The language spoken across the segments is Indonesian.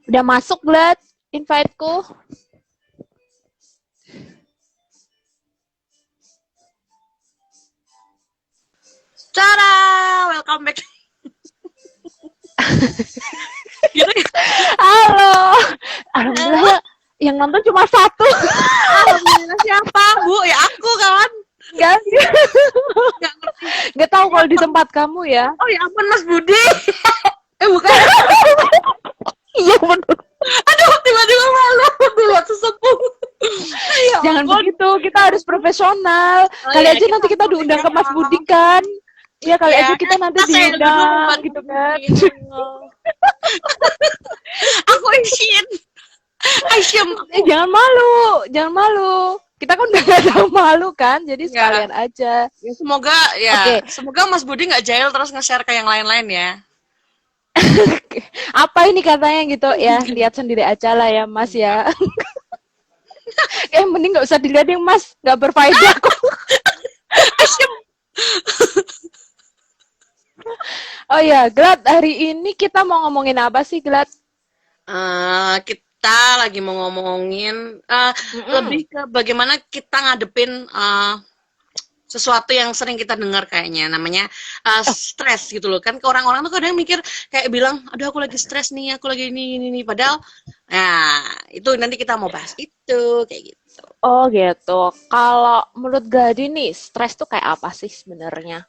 Udah masuk, Glad, invite-ku. Cara, welcome back. Gitu ya. Halo. Alhamdulillah yang nonton cuma satu. Alhamdulillah siapa, Bu? Ya aku kawan. Enggak, Nggak ngerti. enggak tahu kalau di tempat kamu ya. Oh ya ampun Mas Budi. Bukan. Iya benar. Aduh, tiba-tiba malu buat sesepuh. Ya Jangan ampun. begitu, kita harus profesional. Oh, Kali iya, aja nanti kita diundang ke Mas Budi kan. Iya, kali Ya, aja kita nanti saya dulu diundang buat gitu kan. Aku izin. Aisyam. Jangan malu, jangan malu. Kita kan udah gak tahu malu kan, jadi sekalian aja. Ya, semoga ya, Oke. semoga Mas Budi nggak jahil terus nge-share ke yang lain-lain ya. Apa ini katanya gitu ya, lihat sendiri aja lah ya Mas ya. Mending nggak usah dilihat yang Mas, nggak berfaedah kok. Aisyam. Oh ya, Glad, hari ini kita mau ngomongin apa sih, Glad? Kita lagi mau ngomongin lebih ke bagaimana kita ngadepin sesuatu yang sering kita dengar kayaknya namanya stres gitu loh kan. Ke orang-orang tuh kadang mikir kayak bilang, aduh aku lagi stres nih, aku lagi ini padahal nah itu nanti kita mau bahas itu kayak gitu. Oh gitu. Kalau menurut Gladi nih, stres tuh kayak apa sih sebenarnya?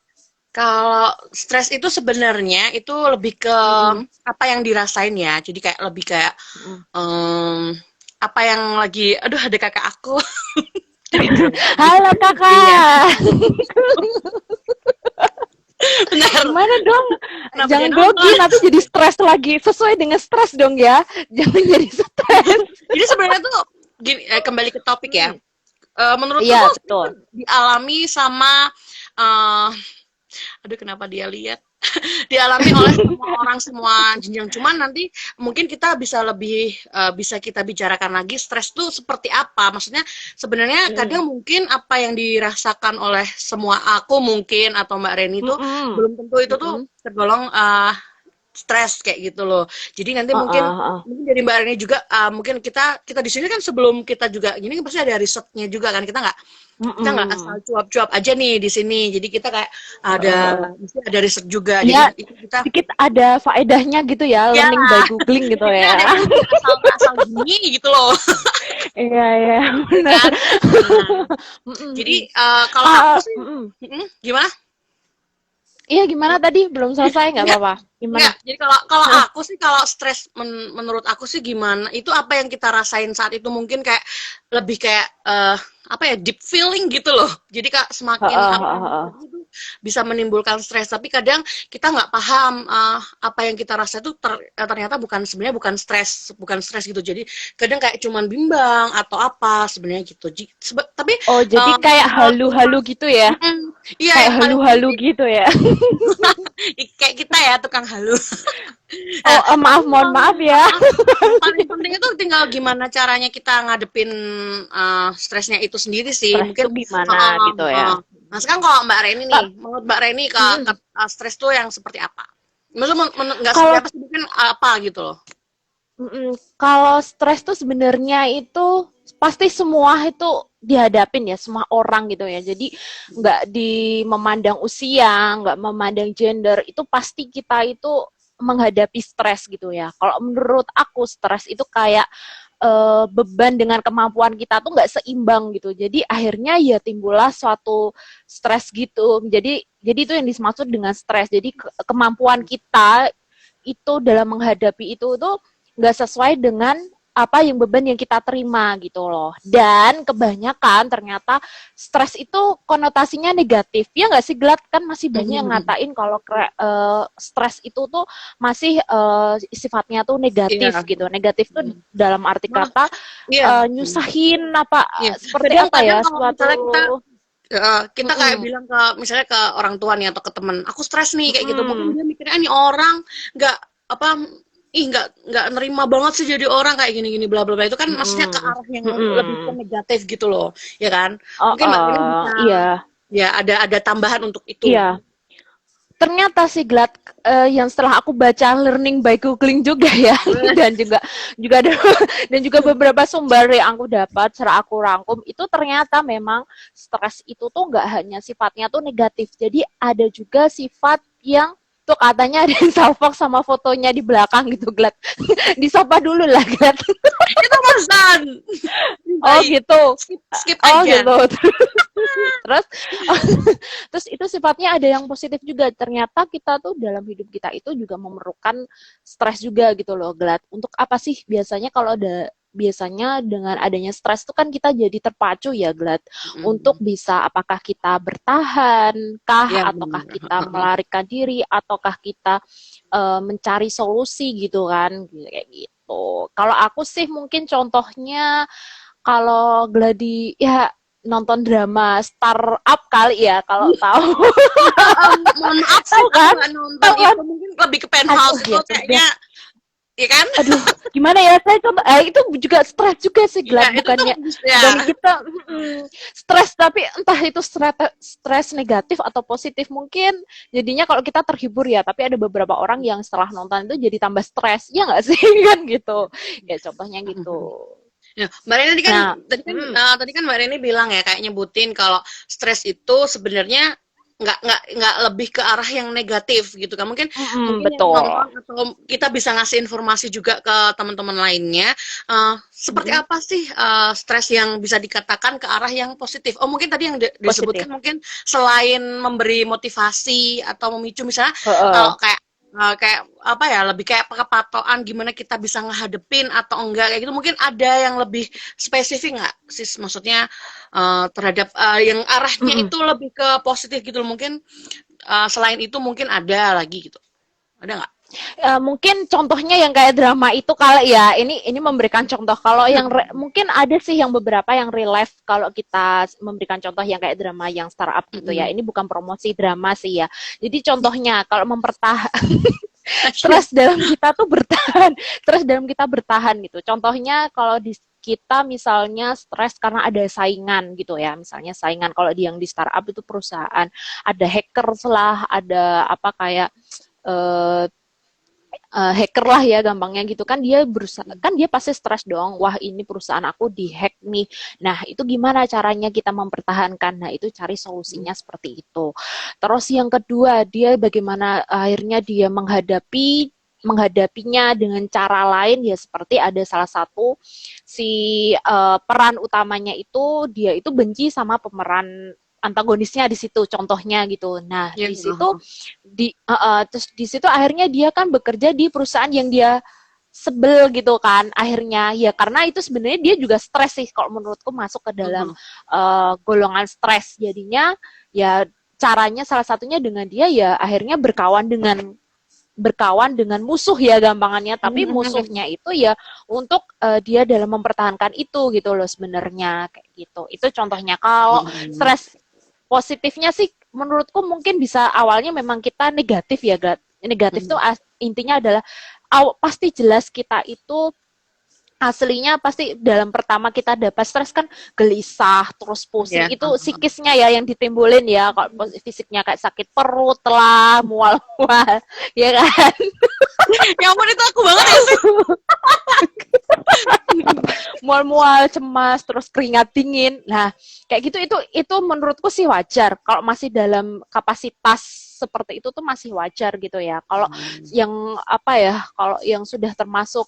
Kalau stres itu sebenarnya itu lebih ke apa yang dirasain ya. Jadi kayak lebih kayak apa yang lagi, aduh ada kakak aku. Halo kakak. Benar. Gimana dong? Kenapa Jangan dia grogi, nonton? nanti jadi stres lagi. Sesuai dengan stres dong ya. Jangan jadi stres. Jadi sebenarnya tuh gini, kembali ke topik ya. Menurutku Iya, tuh betul. dialami sama aduh kenapa dia lihat dialami oleh semua orang semua jenjang, cuman nanti mungkin kita bisa lebih bisa kita bicarakan lagi stres tuh seperti apa, maksudnya sebenarnya kadang mungkin apa yang dirasakan oleh semua aku mungkin atau Mbak Reni tuh belum tentu itu tuh tergolong stres kayak gitu loh. Jadi nanti mungkin dari Mbak Reni juga mungkin kita di sini kan sebelum kita juga gini pasti ada risetnya juga kan, kita nggak asal cuap-cuap aja nih di sini. Jadi kita kayak mesti ada riset juga. Ya, Jadi itu kita sedikit ada faedahnya gitu ya, learning by googling gitu ya. ada asal gini gitu loh. Iya, iya, benar. Kan? Jadi kalau aku sih gimana? Iya, gimana tadi? Belum selesai, nggak apa-apa. Gimana? Nggak, jadi kalau aku sih kalau stres menurut aku sih gimana? Itu apa yang kita rasain saat itu mungkin kayak lebih kayak apa ya, deep feeling gitu loh. Jadi kak semakin itu bisa menimbulkan stres, tapi kadang kita nggak paham apa yang kita rasa itu ternyata sebenarnya bukan stres gitu. Jadi kadang kayak cuman bimbang atau apa sebenarnya gitu. Tapi jadi kayak halu-halu gitu ya? Iya, kayak halu-halu gitu ya? kayak kita ya tukang halu. Mohon maaf ya. Paling penting itu tinggal gimana caranya kita ngadepin stresnya itu sendiri sih. Stres Mungkin itu gimana gitu ya? Nah sekarang kalau Mbak Reni nih, menurut Mbak Reni ke stres tuh yang seperti apa? Maksudnya nggak seperti apa sih, mungkin apa gitu loh? Kalau stres tuh sebenarnya itu pasti semua itu dihadapin ya, semua orang gitu ya. Jadi nggak memandang usia, nggak memandang gender, itu pasti kita itu menghadapi stres gitu ya. Kalau menurut aku stres itu kayak beban dengan kemampuan kita tuh nggak seimbang gitu. Jadi akhirnya ya timbullah suatu stres gitu. Jadi itu yang dimaksud dengan stres. Jadi kemampuan kita itu dalam menghadapi itu tuh nggak sesuai dengan apa yang beban yang kita terima gitu loh. Dan kebanyakan ternyata stres itu konotasinya negatif. Ya nggak sih, Glad? Kan masih banyak yang ngatain kalau stres itu tuh masih sifatnya tuh negatif gitu. Negatif tuh dalam arti kata nyusahin apa seperti apa ya suatu kita kayak bilang ke misalnya ke orang tua nih atau ke teman, aku stres nih kayak gitu. Mungkin dia mikirnya nih orang nggak nggak nerima banget sih jadi orang kayak gini bla bla bla, itu kan maksudnya ke arah yang lebih ke negatif gitu loh, ya kan? Mungkin Mbak Rina bisa iya. ya ada tambahan untuk itu. Iya. ternyata sih Glad, yang setelah aku baca learning by googling juga ya, dan juga juga ada dan juga beberapa sumber yang aku dapat setelah aku rangkum itu ternyata memang stres itu tuh nggak hanya sifatnya tuh negatif, jadi ada juga sifat yang tuh katanya ada yang salfok sama fotonya di belakang gitu Glad. Disapa dulu lah Glad. Itu barusan. Oh Baik. gitu. Skip Oh aja. gitu. Terus terus itu sifatnya ada yang positif juga. Ternyata kita tuh dalam hidup kita itu juga memerlukan stres juga gitu loh, Glad. Untuk apa sih biasanya kalau ada biasanya dengan adanya stres tuh kan kita jadi terpacu ya, Glad, untuk bisa apakah kita bertahan kah Ya ataukah benar. kita melarikan diri ataukah kita mencari solusi gitu kan kayak gitu. Kalau aku sih mungkin contohnya kalau Gladi ya nonton drama startup kali ya kalau tahu. Mohon maaf sih, Tahu aku kan? nggak nonton Tahu kan? itu. Mungkin lebih ke Aduh penthouse itu ya udah. kayaknya, ya kan? Aduh, gimana ya? Saya coba itu juga stres juga sih Iya, Glad, itu tuh ya. bukannya kita stres tapi entah itu stres negatif atau positif mungkin jadinya kalau kita terhibur ya, tapi ada beberapa orang yang setelah nonton itu jadi tambah stres. Ya nggak sih kan gitu. Ya contohnya gitu. Ya, Mbak Reni Nah, tadi kan Mbak Reni bilang ya kayak nyebutin kalau stres itu sebenarnya nggak lebih ke arah yang negatif gitu kan, mungkin mungkin yang betul. nonton atau kita bisa ngasih informasi juga ke teman-teman lainnya, seperti apa sih stres yang bisa dikatakan ke arah yang positif. Oh mungkin tadi yang Positif. disebutkan mungkin selain memberi motivasi atau memicu misalnya, Heeh. kalau kayak apa ya, lebih kayak kepatokan gimana kita bisa ngehadepin atau enggak kayak gitu, mungkin ada yang lebih spesifik nggak sis, maksudnya terhadap yang arahnya itu lebih ke positif gitu loh, mungkin selain itu mungkin ada lagi gitu, ada nggak? Mungkin contohnya yang kayak drama itu kali ya. Ini memberikan contoh. Kalau yang mungkin ada sih yang beberapa yang real life kalau kita memberikan contoh yang kayak drama yang startup gitu ya. Ini bukan promosi drama sih ya. Jadi contohnya kalau mempertahankan stres dalam kita tuh bertahan, stres dalam kita bertahan gitu. Contohnya kalau di kita misalnya stres karena ada saingan gitu ya, misalnya saingan kalau di yang di startup itu perusahaan ada hackers lah, ada apa kayak uh, hacker lah ya gampangnya gitu kan, dia berusaha kan dia pasti stres dong, wah ini perusahaan aku dihack nih. Nah itu gimana caranya kita mempertahankan, nah itu cari solusinya seperti itu. Terus yang kedua dia bagaimana akhirnya dia menghadapinya dengan cara lain ya, seperti ada salah satu si peran utamanya itu dia itu benci sama pemeran antagonisnya di situ contohnya gitu. Nah, Ya, di situ terus di situ akhirnya dia kan bekerja di perusahaan yang dia sebel gitu kan. Akhirnya ya karena itu sebenarnya dia juga stres sih kalau menurutku masuk ke dalam golongan stres. Jadinya ya caranya salah satunya dengan dia ya akhirnya berkawan dengan musuh ya gampangannya, tapi musuhnya itu ya untuk dia dalam mempertahankan itu gitu loh sebenarnya kayak gitu. Itu contohnya. Kalau stres positifnya sih menurutku mungkin bisa awalnya memang kita negatif ya, negatif tuh intinya adalah pasti jelas kita itu aslinya pasti dalam pertama kita dapat stres kan gelisah terus pusing, itu psikisnya ya yang ditimbulin ya. Kalau fisiknya kayak sakit perut lah, mual-mual ya kan. Ya ampun, itu aku banget ya sih. Mual-mual, cemas, terus keringat dingin. Nah, kayak gitu itu menurutku sih wajar. Kalau masih dalam kapasitas seperti itu tuh masih wajar gitu ya. Kalau yang apa ya, kalau yang sudah termasuk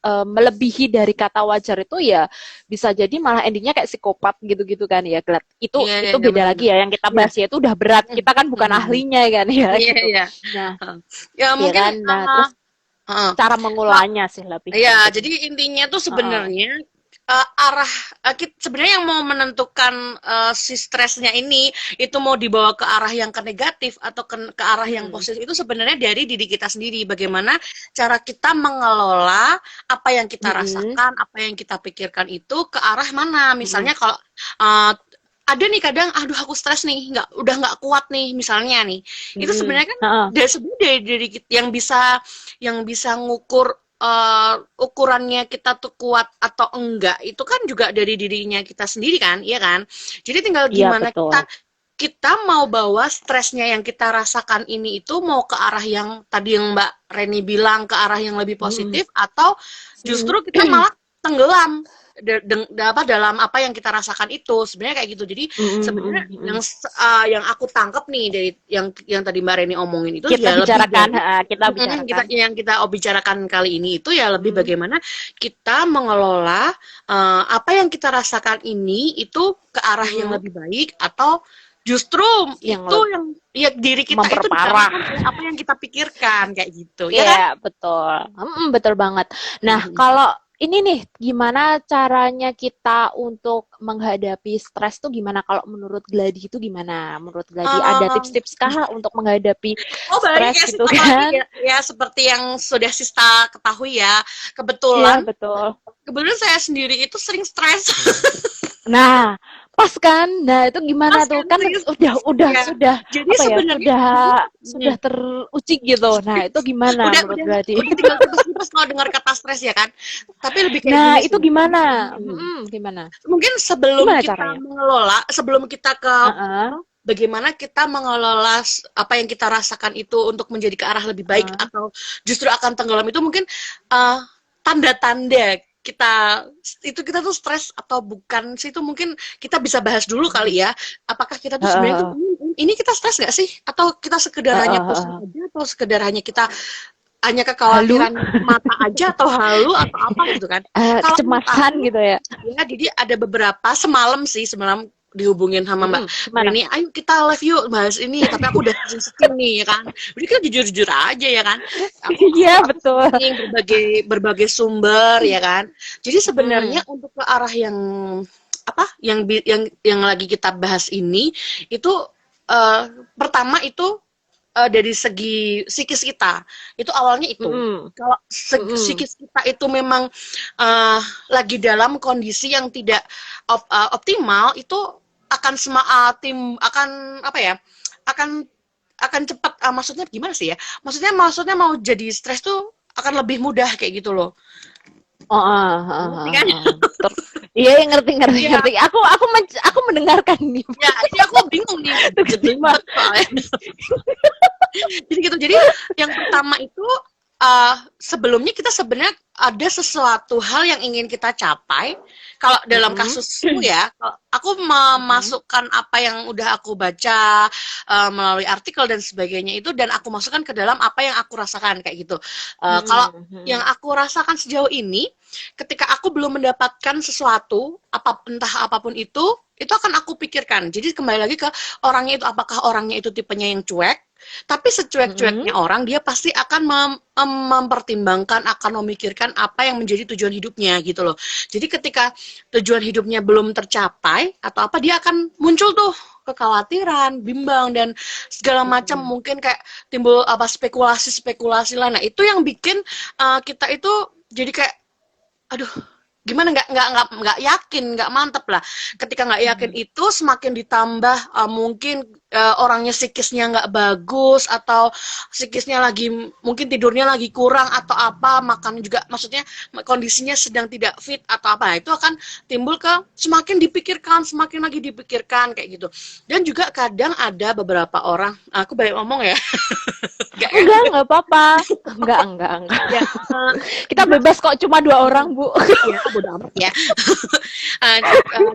melebihi dari kata wajar itu ya bisa jadi malah endingnya kayak psikopat gitu-gitu kan ya, Glad. Itu beda lagi ya yang kita bahas ya, itu udah berat. Kita kan bukan ahlinya kan ya gitu. Nah, ya mungkin kan? Nah, terus cara mengolahnya sih lebih. Ya, jadi intinya tuh sebenarnya arah sebenarnya yang mau menentukan si stresnya ini itu mau dibawa ke arah yang ke negatif atau ke arah yang positif itu sebenarnya dari diri kita sendiri. Bagaimana cara kita mengelola apa yang kita rasakan, apa yang kita pikirkan itu ke arah mana. Misalnya kalau ada nih kadang, aduh aku stres nih, udah nggak kuat nih misalnya nih, itu sebenarnya kan dari yang bisa ngukur ukurannya kita tuh kuat atau enggak itu kan juga dari dirinya kita sendiri kan, iya kan? Jadi tinggal gimana kita kita mau bawa stresnya yang kita rasakan ini itu mau ke arah yang tadi yang Mbak Reni bilang ke arah yang lebih positif atau justru kita malah tenggelam dalam apa yang kita rasakan itu sebenarnya kayak gitu. Jadi sebenarnya yang aku tangkap nih dari yang tadi Mbak Reni omongin itu kita ya bicarakan, yang kita bicarakan kali ini itu ya lebih bagaimana kita mengelola apa yang kita rasakan ini itu ke arah yang lebih baik atau justru yang ya diri kita itu dikarenakan apa yang kita pikirkan kayak gitu ya kan? Betul. Betul banget. Nah, kalau ini nih, gimana caranya kita untuk menghadapi stres tuh gimana? Kalau menurut Gladi itu gimana? Menurut Gladi ada tips-tips kah untuk menghadapi stres ya, gitu kan? Ya, seperti yang sudah Sista ketahui ya, kebetulan. Ya, betul. Kebetulan saya sendiri itu sering stres. Nah, pas kan? Nah, itu gimana tuh? Kan sudah jadi apa sebenarnya sudah teruji gitu. Nah, itu gimana menurut Gladi? Udah tinggal tipes-tipes kalau dengar kata stres ya kan. Tapi lebih kayak nah, itu gimana? Gimana? Mungkin sebelum kita mengelola, sebelum kita ke bagaimana kita mengelola apa yang kita rasakan itu untuk menjadi ke arah lebih baik atau justru akan tenggelam itu mungkin tanda-tanda kita tuh stres atau bukan sih, itu mungkin kita bisa bahas dulu kali ya. Apakah kita tuh sebenarnya ini kita stres nggak sih? Atau kita sekedar hanya pusing aja, atau sekedar hanya kita hanya kekhawatiran mata aja, atau halu atau apa gitu kan? Kecemasan gitu ya. Ya, jadi ada beberapa semalam dihubungin sama Mbak Reni, ayo kita live yuk bahas ini, tapi aku udah sensitif nih ya kan. Jadi kita jujur-jujur aja ya kan. Iya betul. Berbagai sumber ya kan. Jadi sebenarnya untuk ke arah yang apa yang lagi kita bahas ini itu pertama itu dari segi psikis kita itu awalnya itu kalau psikis kita itu memang lagi dalam kondisi yang tidak optimal, itu akan akan cepat, maksudnya gimana sih ya, maksudnya mau jadi stres tuh akan lebih mudah kayak gitu loh. Iya, ngerti. Aku mendengarkan nih. Ya, ini aku bingung nih. Jadi gitu. Jadi yang pertama itu sebelumnya kita sebenarnya ada sesuatu hal yang ingin kita capai. Kalau dalam kasusku ya, aku memasukkan apa yang udah aku baca melalui artikel dan sebagainya itu, dan aku masukkan ke dalam apa yang aku rasakan kayak gitu. Kalau yang aku rasakan sejauh ini, ketika aku belum mendapatkan sesuatu, entah apapun itu akan aku pikirkan. Jadi kembali lagi ke orangnya itu, apakah orangnya itu tipenya yang cuek, tapi secuek-cueknya orang, dia pasti akan mempertimbangkan, akan memikirkan apa yang menjadi tujuan hidupnya gitu loh. Jadi ketika tujuan hidupnya belum tercapai atau apa, dia akan muncul tuh kekhawatiran, bimbang, dan segala macam, mungkin kayak timbul spekulasi lah. Nah, itu yang bikin kita itu jadi kayak aduh, gimana nggak yakin, nggak mantep lah. Ketika nggak yakin itu semakin ditambah mungkin orangnya psikisnya nggak bagus, atau psikisnya lagi mungkin tidurnya lagi kurang atau apa, makan juga, maksudnya kondisinya sedang tidak fit atau apa, itu akan timbul ke semakin lagi dipikirkan kayak gitu. Dan juga kadang ada beberapa orang, aku balik ngomong ya. Enggak apa-apa. Enggak. Ya, kita bebas kok, cuma 2 orang, Bu. Ya, bodo amat ya.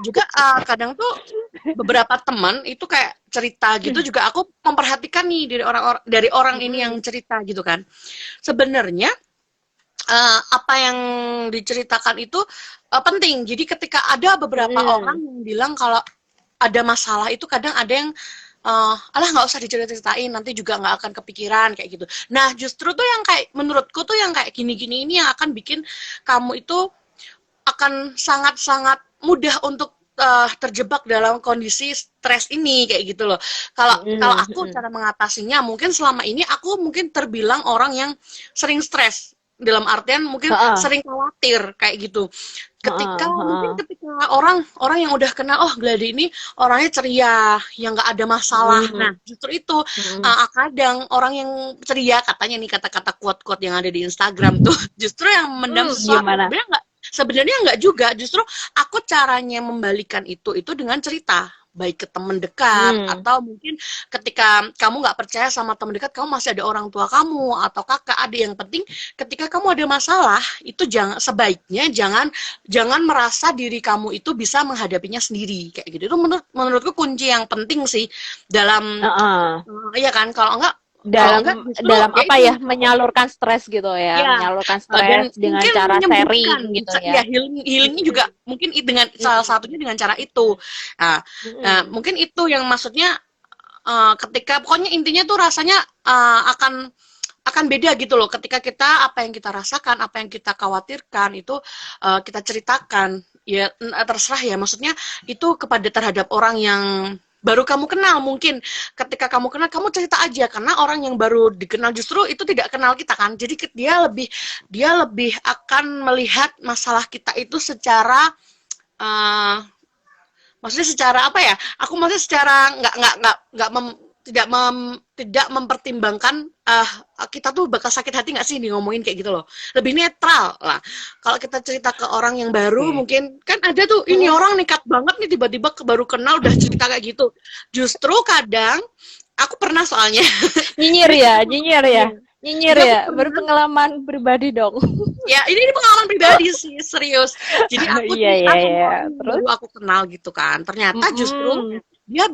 Juga kadang tuh beberapa teman itu kayak cerita gitu, juga aku memperhatikan nih dari orang ini yang cerita gitu kan. Sebenarnya apa yang diceritakan itu penting. Jadi ketika ada beberapa orang yang bilang kalau ada masalah itu, kadang ada yang alah nggak usah diceritain, nanti juga nggak akan kepikiran kayak gitu. Nah, justru tuh yang kayak menurutku tuh yang kayak gini-gini ini yang akan bikin kamu itu akan sangat-sangat mudah untuk terjebak dalam kondisi stres ini kayak gitu loh. Kalau aku cara mengatasinya, mungkin selama ini aku mungkin terbilang orang yang sering stres, dalam artian mungkin sering khawatir kayak gitu. Ketika orang yang udah kenal, oh Gladi ini orangnya ceria, yang nggak ada masalah. Nah, justru itu kadang orang yang ceria, katanya nih kata-kata quote-quote yang ada di Instagram tuh justru yang mendam sesuatu. Sebenarnya nggak juga. Justru aku caranya membalikan itu dengan cerita. baik ke teman dekat atau mungkin ketika kamu nggak percaya sama teman dekat, kamu masih ada orang tua kamu atau kakak adik. Yang penting ketika kamu ada masalah itu sebaiknya jangan merasa diri kamu itu bisa menghadapinya sendiri kayak gitu. Itu menurutku kunci yang penting sih dalam iya kan, kalau enggak dalam apa ya, menyalurkan stres gitu ya, menyalurkan stres dengan cara sharing gitu ya. Healingnya juga mungkin dengan salah satunya dengan cara itu. Mungkin itu yang maksudnya ketika pokoknya intinya tuh rasanya akan beda gitu loh ketika kita apa yang kita rasakan, apa yang kita khawatirkan itu kita ceritakan ya, terserah ya, maksudnya itu terhadap orang yang baru kamu kenal. Mungkin ketika kamu kenal, kamu cerita aja, karena orang yang baru dikenal justru itu tidak kenal kita kan, jadi dia lebih akan melihat masalah kita itu secara maksudnya secara apa ya, aku maksudnya secara tidak mempertimbangkan kita tuh bakal sakit hati nggak sih nih ngomongin kayak gitu loh, lebih netral lah. Kalau kita cerita ke orang yang baru mungkin kan ada tuh, ini orang nekat banget nih tiba-tiba baru kenal udah cerita kayak gitu. Justru kadang aku pernah soalnya nyinyir ya, berpengalaman pribadi dong. Ya, ini pengalaman pribadi sih, serius. Jadi aku baru aku kenal gitu kan. Ternyata justru dia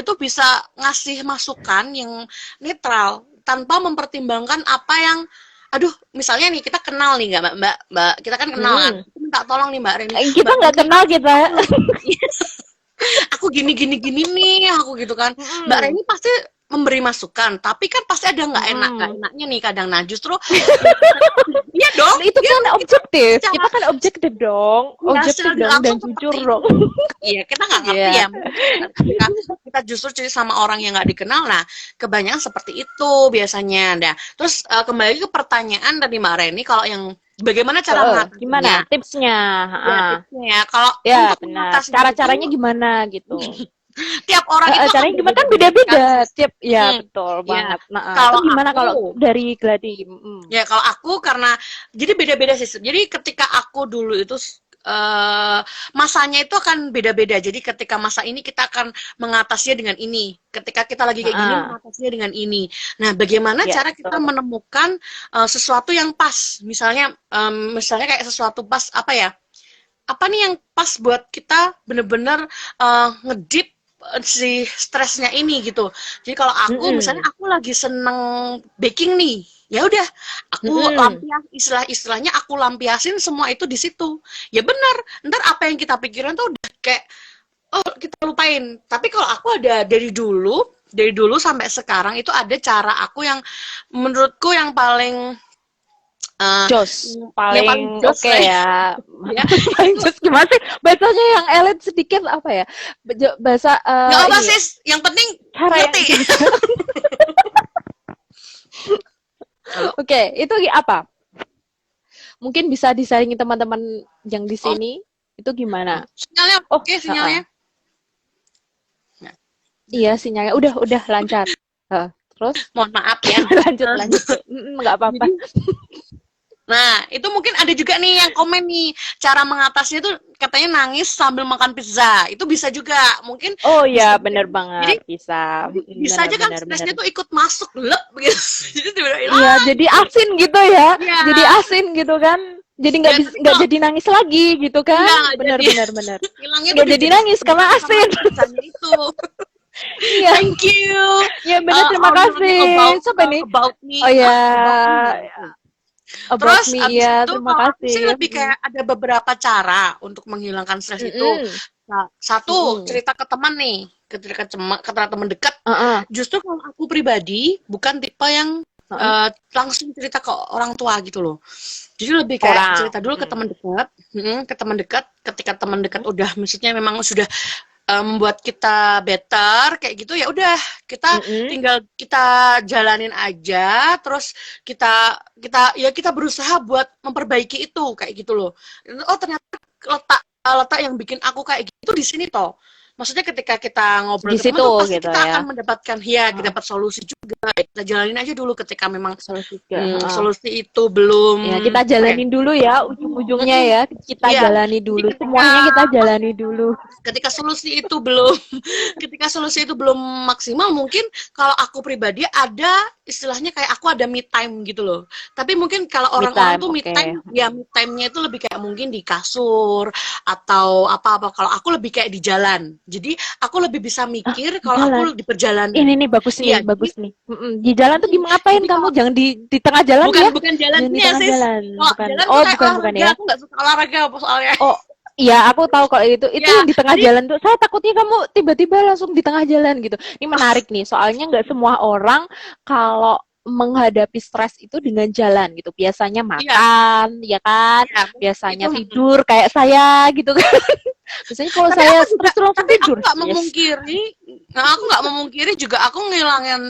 tuh bisa ngasih masukan yang netral tanpa mempertimbangkan apa yang, aduh, misalnya nih kita kenal nih nggak mbak, kita kan kenal kan, aku minta tolong nih Mbak Reni, kita nggak kenal kita. Aku gini nih, aku gitu kan. Mbak Reni pasti memberi masukan, tapi kan pasti ada nggak enaknya nih kadang. Nah justru iya dong, itu kan objektif, kita kan objektif dong, objektif dong dan jujur dong. Iya, kita nggak ngerti ya. Kita justru cerita sama orang yang nggak dikenal. Nah kebanyakan seperti itu biasanya. Nah terus kembali ke pertanyaan dari Mbak Reni, kalau yang bagaimana cara mengatasinya? Gimana tipsnya? Tipsnya kalau untuk mengatasi, cara-caranya gimana gitu. Tiap orang itu caranya gimana kan beda-beda. Tiap betul banget. Nah, kalau gimana kalau dari Gladi? Ya kalau aku karena jadi beda-beda sih. Jadi ketika aku dulu itu masanya itu akan beda-beda. Jadi ketika masa ini kita akan mengatasinya dengan ini. Ketika kita lagi kayak gini mengatasinya dengan ini. Nah, bagaimana cara kita menemukan sesuatu yang pas? Misalnya kayak sesuatu pas apa ya? Apa nih yang pas buat kita bener-bener ngedip si stresnya ini gitu. Jadi kalau aku misalnya aku lagi seneng baking nih, ya udah aku istilahnya aku lampiasin semua itu di situ. Ya benar, ntar apa yang kita pikirin tuh udah kayak kita lupain. Tapi kalau aku ada dari dulu sampai sekarang itu ada cara aku yang menurutku yang paling jos, paling oke ya. Paling jos gimana sih? Bahasanya yang elit sedikit apa ya? Bahasa nggak apa sis, yang penting ngerti. Oke, itu apa? Mungkin bisa disaringi teman-teman yang di sini. Itu gimana? Sinyalnya oke, sinyalnya. Iya, sinyalnya udah lancar. Terus? Mohon maaf ya. lanjut. Nggak apa-apa. Nah, itu mungkin ada juga nih yang komen nih, cara mengatasinya tuh katanya nangis sambil makan pizza. Itu bisa juga, mungkin. Oh iya, bener banget. Jadi, bisa aja kan stresnya tuh ikut masuk, begitu. Jadi iya, jadi asin gitu ya. Jadi asin gitu kan. Jadi nggak jadi nangis lagi gitu kan. Bener. Nggak jadi nangis karena asin. Itu. Iya. Thank you. Ya benar, terima kasih. Sampai nih. Oh ya. Terus terima kasih. Sih lebih kayak ada beberapa cara untuk menghilangkan stres itu. Nah, satu, cerita ke teman nih, ke teman dekat. Justru kalau aku pribadi bukan tipe yang langsung cerita ke orang tua gitu loh. Jadi lebih kayak cerita dulu ke teman dekat, ketika teman dekat udah maksudnya memang sudah membuat kita better kayak gitu, ya udah kita tinggal kita jalanin aja, terus kita berusaha buat memperbaiki itu kayak gitu loh. Oh ternyata letak yang bikin aku kayak gitu di sini toh. maksudnya ketika kita ngobrol Di ke teman situ tuh pasti gitu kita ya. akan mendapatkan kita dapat solusi juga. Kita jalanin aja dulu ketika memang Solusi juga. solusi itu belum Ya, kita jalanin dulu ya ujung-ujungnya Mm-mm. ya. Kita Iya. jalani Jadi dulu. Semuanya kita jalani dulu. ketika solusi itu belum ketika solusi itu belum maksimal, mungkin kalau aku pribadi ada istilahnya kayak aku ada me time gitu loh. Tapi mungkin kalau Me orang-orang time, tuh me oke. time, ya me time-nya itu lebih kayak mungkin di kasur atau apa-apa. Kalau aku lebih kayak di jalan. Jadi aku lebih bisa Ah, mikir di kalau jalan. aku di perjalanan. Ini nih bagus Iya, nih, jadi bagus nih. Di jalan tuh gimana ngapain jadi kamu? kalau Jangan di tengah jalan bukan ya. bukan Jangan di jalannya tengah sis. jalan, Kalau bukan. jalan tuh Oh, kayak bukan olahraga, ya. aku nggak suka olahraga soalnya. Oh, iya, aku tahu kalau itu Ya, yang di tengah jadi jalan tuh. Saya takutnya kamu tiba-tiba langsung di tengah jalan gitu. Ini menarik nih, soalnya nggak semua orang kalau menghadapi stres itu dengan jalan gitu. Biasanya iya, makan, ya kan? iya, itu Biasanya tidur kayak saya gitu kan. Biasanya kalau tapi saya aku juga stres tuh langsung tapi aku tidur. nggak Yes. memungkiri aku nggak memungkiri juga aku ngilangin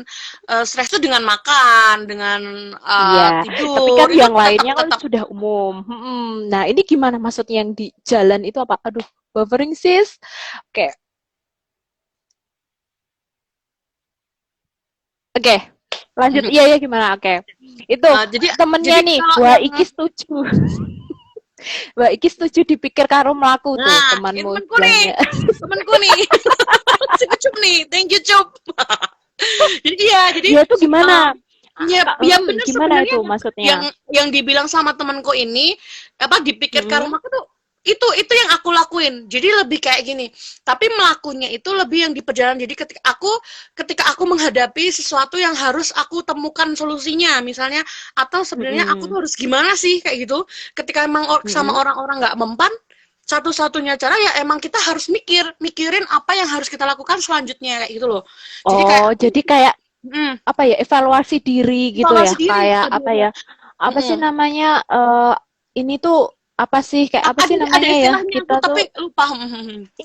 stres itu dengan makan dengan Iya, tapi tidur kan itu yang tetap lainnya kan tetap sudah umum. Nah, ini gimana maksudnya yang di jalan itu apa? Aduh, buffering sis. Oke, oke. Lanjut. Iya, ya gimana? Oke. Itu jadi temennya jadi nih, kalau Wah yang Iki setuju. Wah Iki setuju dipikir karo melaku tuh, nah ini temanmu nih bilangnya. temanku nih si Cup nih, thank you Cup. Jadi iya jadi Dia tuh gimana? ya ya benar Gimana sebenarnya itu yang maksudnya? yang dibilang sama temanku ini apa dipikir Mm-mm. karma tuh itu yang aku lakuin. Jadi lebih kayak gini. Tapi melakukannya itu lebih yang di perjalanan. Jadi ketika aku menghadapi sesuatu yang harus aku temukan solusinya, misalnya atau sebenarnya aku Mm-mm. tuh harus gimana sih kayak gitu. Ketika emang sama Mm-mm. orang-orang nggak mempan, satu-satunya cara ya emang kita harus mikirin apa yang harus kita lakukan selanjutnya kayak gitu loh. Jadi kayak Oh, aku jadi kayak mm, apa ya, evaluasi diri gitu ya, evaluasi diri kayak apa sebenarnya. ya, apa sih Mm-mm. namanya, ini tuh apa sih, kayak apa sih Ada namanya ya, istilahnya aku kita tuh tapi lupa.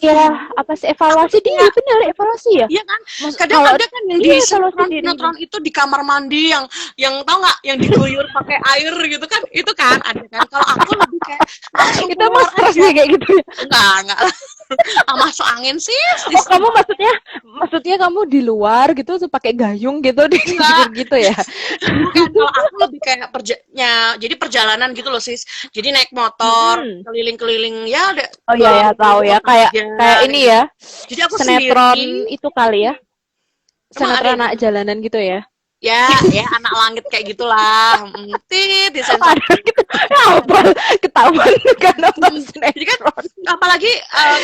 iya, apa sih, Aku evaluasi tuh diri, kayak bener evaluasi ya. iya kan, kadang Kalau ada kan yang di iya evaluasi sinetron diri. sinetron itu di kamar mandi yang tahu nggak yang diguyur pakai air gitu kan itu kan ada kan. Kalau aku lebih kayak langsung Itu emang keluar aja. stresnya kayak gitu ya. Enggak masuk angin sih Oh, kamu maksudnya kamu di luar gitu tuh pakai gayung gitu di enggak gitu ya. bukan. Kalau aku lebih kayak jadi perjalanan gitu loh sis, jadi naik motor Mm-mm. keliling-keliling ya ada Oh iya ya, tahu ya, kota kayak aja kayak kayak ini gitu. ya, Jadi aku sinetron sendiri itu kali ya, emang ada sinetron yang anak gitu. jalanan gitu ya. Ya anak langit kayak gitulah. Disensor. Ada gitu. Ya apa? Ketahuan kan nonton Jadi kan sinetron. apalagi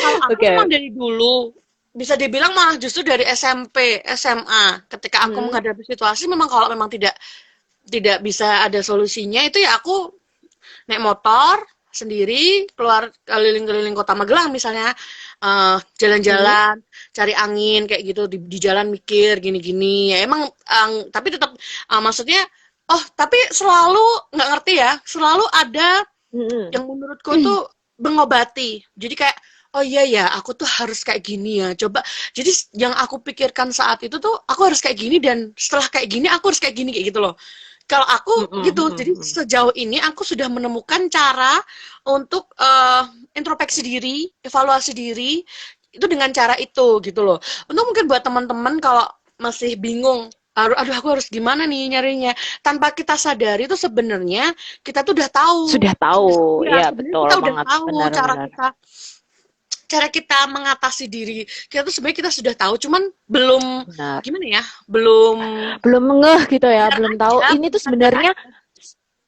kalau aku Oke. memang dari dulu bisa dibilang malah justru dari SMP, SMA ketika aku Hmm. menghadapi situasi memang kalau memang tidak bisa ada solusinya itu ya aku naik motor sendiri keluar keliling-keliling kota Magelang misalnya jalan-jalan cari angin kayak gitu di jalan mikir gini-gini ya emang tapi tetap maksudnya tapi selalu nggak ngerti ya selalu ada Mm-mm. yang menurutku itu mengobati. Jadi kayak oh iya ya, aku tuh harus kayak gini ya. Coba. Jadi yang aku pikirkan saat itu tuh aku harus kayak gini dan setelah kayak gini aku harus kayak gini kayak gitu loh. Kalau aku gitu. Jadi sejauh ini aku sudah menemukan cara untuk introspeksi diri, evaluasi diri itu dengan cara itu gitu loh. Untuk mungkin buat teman-teman kalau masih bingung aduh aku harus gimana nih nyarinya tanpa kita sadari itu sebenarnya kita tuh udah tahu Sudah tahu, ya ya sebenarnya betul kita udah banget, tahu benar-benar. cara kita mengatasi diri kita tuh sebenarnya kita sudah tahu cuman belum Benar. gimana ya belum Belum ngeh gitu ya, belum tahu. aja Ini tuh sadar sebenarnya aja.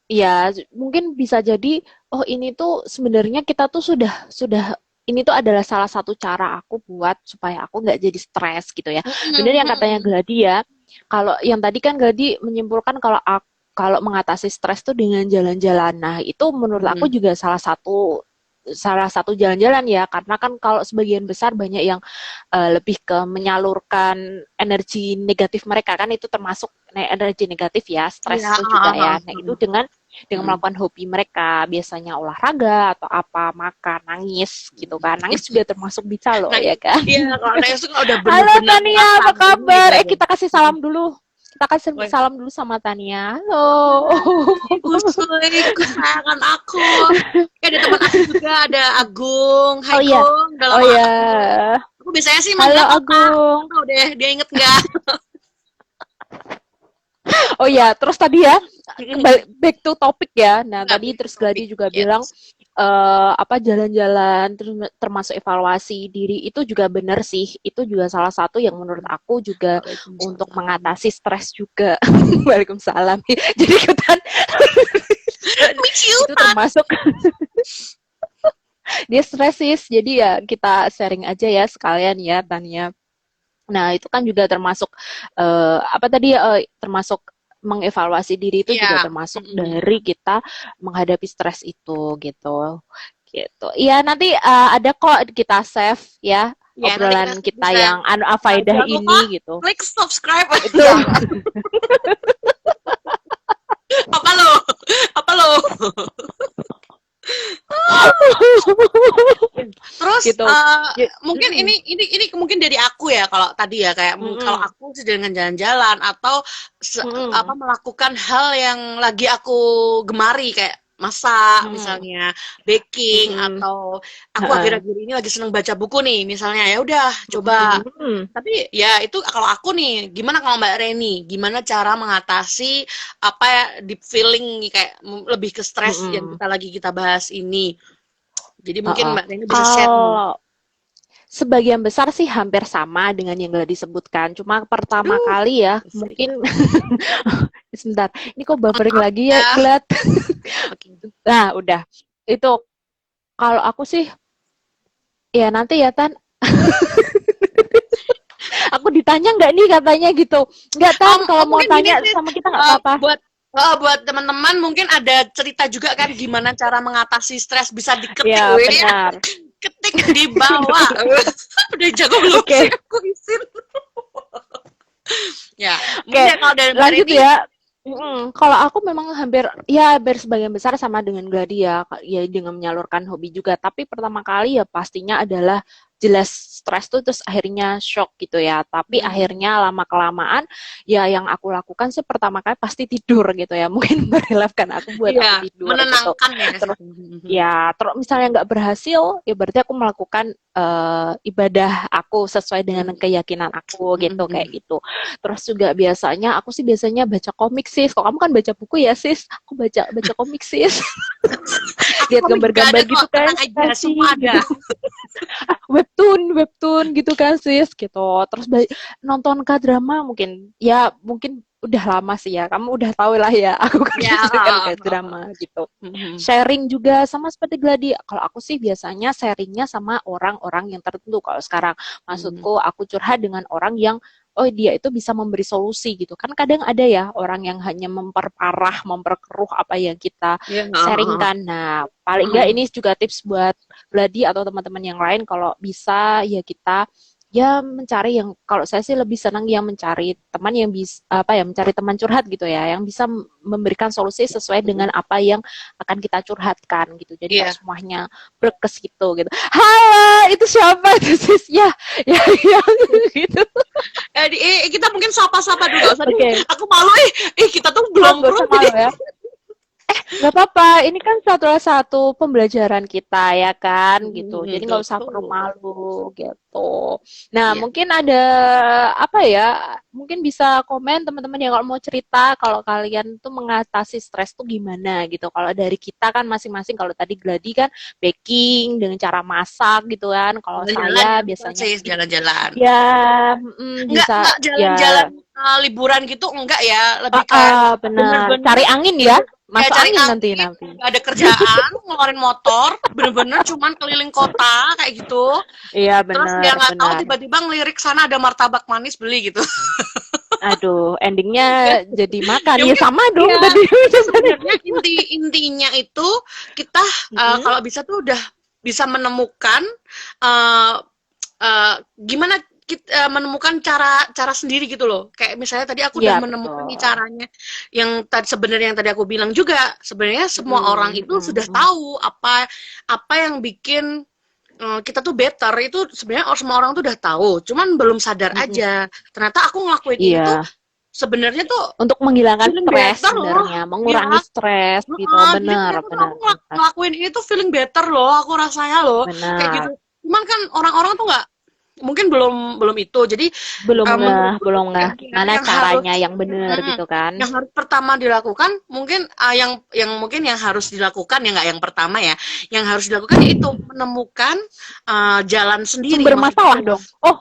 ya mungkin bisa jadi, oh ini tuh sebenarnya kita tuh sudah ini tuh adalah salah satu cara aku buat supaya aku nggak jadi stres gitu ya. Bener yang katanya Gladi ya. Kalau yang tadi kan Gladi menyimpulkan kalau mengatasi stres tuh dengan jalan-jalan. Nah, itu menurut aku juga salah satu jalan-jalan ya, karena kan kalau sebagian besar banyak yang lebih ke menyalurkan energi negatif mereka kan itu termasuk energi negatif ya, stres Ya, itu juga ya. Nah, itu dengan melakukan hobi mereka, biasanya olahraga atau apa, makan, nangis gitu kan. Nangis juga termasuk bisa loh ya kan. iya kalau nangis tuh kalau udah Halo bener-bener Tania, apa kabar? Kita kasih salam gitu. dulu. Kita kasih salam dulu sama Tania. Halo. Usuy, kesayangan aku. Ada teman aku juga, ada Agung. Hai Oh iya. Gung, udah Oh lama ya. Aku biasanya sih Halo manggilnya kakak. Agung. Nggak tahu deh, dia inget nggak? Oh ya, terus tadi ya, Mm-mm. kembali back to topic ya. Nah, Nggak tadi big terus topic. Gladi juga bilang Yes. apa jalan-jalan termasuk evaluasi diri itu juga benar sih. Itu juga salah satu yang menurut aku juga untuk Waalaikumsalam. mengatasi stres juga. Waalaikumsalam. Jadi ikutan Miss you, itu Tan. termasuk dia stresis. Jadi ya kita sharing aja ya sekalian ya Tania. Nah, itu kan juga termasuk apa tadi termasuk mengevaluasi diri itu juga Iya. termasuk Mm-mm. dari kita menghadapi stres itu gitu. Gitu. Iya, nanti ada kok kita save ya Ya, nanti kita obrolan kita bisa. yang faedah Jangan lupa ini gitu. klik subscribe. Itu Ya, apa lo? Apa lo? Terus gitu. mungkin ini mungkin dari aku ya kalau tadi ya kayak kalau Mm-mm. aku sih dengan jalan-jalan atau apa Mm-mm. melakukan hal yang lagi aku gemari kayak masak Mm-mm. misalnya, baking Mm-mm. atau aku Ha-ha. akhir-akhir ini lagi seneng baca buku nih misalnya ya udah coba. Mm-mm. Tapi ya itu kalau aku nih, gimana kalau Mbak Reni? Gimana cara mengatasi apa ya deep feeling kayak lebih ke stres yang Mm-mm. kita bahas ini? Jadi mungkin Ha-ha. Mbak Reni bisa share nih. Kalau sebagian besar sih hampir sama dengan yang telah disebutkan. Cuma pertama Aduh, kali ya, listrik. mungkin sebentar. Ini kok Mohon buffering maaf lagi ya, ya. Glad? Oke. Nah, udah. Itu kalau aku sih ya nanti ya Tan. Aku ditanya nggak nih katanya gitu. Nggak Tan, kalau mau Mungkin gini tanya sih sama kita nggak apa-apa. buat teman-teman mungkin ada cerita juga kan gimana cara mengatasi stres bisa diketik Ya, gue ya. benar. Ketik di bawah. Udah jago belum sih Oke, aku isin. Ya, oke. mungkin ya kalau dari Mbak Lanjut Reni. ya. Kalau aku memang hampir sebagian besar sama dengan Gladi ya dengan menyalurkan hobi juga. Tapi pertama kali ya pastinya adalah jelas stres tuh terus akhirnya shock gitu ya. Tapi akhirnya lama kelamaan ya yang aku lakukan sih pertama kali pasti tidur gitu ya. Mungkin merelefkan aku buat aku Iya, tidur gitu. menenangkan ya. Terus ya terus misalnya nggak berhasil ya berarti aku melakukan ibadah aku sesuai dengan keyakinan aku gitu kayak gitu. Terus juga biasanya baca komik sis. Kok kamu kan baca buku ya sis? Aku baca baca komik sis. Aku Lihat komik juga ada gambar-gambar gitu kok, kan, tenang aja, semua kasih ada. gitu. Webtoon gitu kan sis gitu. Terus nonton K-drama mungkin udah lama sih ya. Kamu udah tahu lah ya. Aku kan Ya, dengan K-drama gitu. Sharing juga sama seperti Gladi. Kalau aku sih biasanya sharingnya sama orang-orang yang tertentu. Kalau sekarang maksudku aku curhat dengan orang yang oh dia itu bisa memberi solusi gitu. Kan kadang ada ya orang yang hanya memperparah, memperkeruh apa yang kita ya, sharingkan. Nah, paling enggak ini juga tips buat Gladi atau teman-teman yang lain kalau bisa ya kita ya mencari yang kalau saya sih lebih senang yang mencari teman yang bisa apa ya mencari teman curhat gitu ya yang bisa memberikan solusi sesuai dengan apa yang akan kita curhatkan gitu jadi nggak iya. semuanya berkes gitu gitu halo itu siapa itu sis ya gitu Kita mungkin sapa-sapa dulu, nggak usah oke aku malu kita tuh belum nggak pro usah jadi malu ya nggak apa-apa, ini kan satu pembelajaran kita ya kan gitu. Jadi nggak usah perlu betul. malu gitu. Nah Iya. mungkin ada apa ya? Mungkin bisa komen teman-teman yang kalau mau cerita kalau kalian tuh mengatasi stres tuh gimana gitu. Kalau dari kita kan masing-masing kalau tadi Gladi kan baking dengan cara masak gitu kan. Kalau Jalan-jalan saya ya, betul biasanya sih, mungkin jalan-jalan. ya bisa Enggak ya jalan-jalan liburan gitu enggak ya, lebih kayak benar bener-bener cari angin ya. kayak Masuk cari angin nanti angin, nanti. nggak ada kerjaan, ngeluarin motor, bener-bener cuman keliling kota kayak gitu. Iya Terus benar dia nggak tahu benar. tiba-tiba ngelirik sana ada martabak manis beli gitu. Aduh, endingnya jadi makan. Ya Ya mungkin sama dong ya tadi. sebenarnya intinya itu kita Mm-mm. kalau bisa tuh udah bisa menemukan uh, gimana kita menemukan cara sendiri gitu loh. Kayak misalnya tadi aku udah Iya, menemukan nih betul. caranya yang sebenarnya yang tadi aku bilang juga sebenarnya semua orang Mm-mm, itu sudah mm-mm. tahu apa yang bikin kita tuh better itu sebenarnya semua orang tuh udah tahu, cuman belum sadar Mm-mm. aja. Ternyata aku ngelakuin ini tuh Iya, sebenarnya tuh untuk menghilangkan feeling stres better loh. sebenarnya, mengurangi Ya, stres gitu. jadi Benar, ternyata tuh benar, aku benar. ngelakuin ini tuh feeling better loh, aku rasanya loh kayak gitu. Benar. Cuman kan orang-orang tuh nggak mungkin belum itu. Jadi menurutku belum ngeh gimana yang caranya harus yang benar gitu kan. yang harus pertama dilakukan mungkin yang mungkin yang harus dilakukan ya nggak yang pertama ya, yang harus dilakukan yaitu menemukan jalan sendiri Sumber masalah maksudnya. dong. Oh,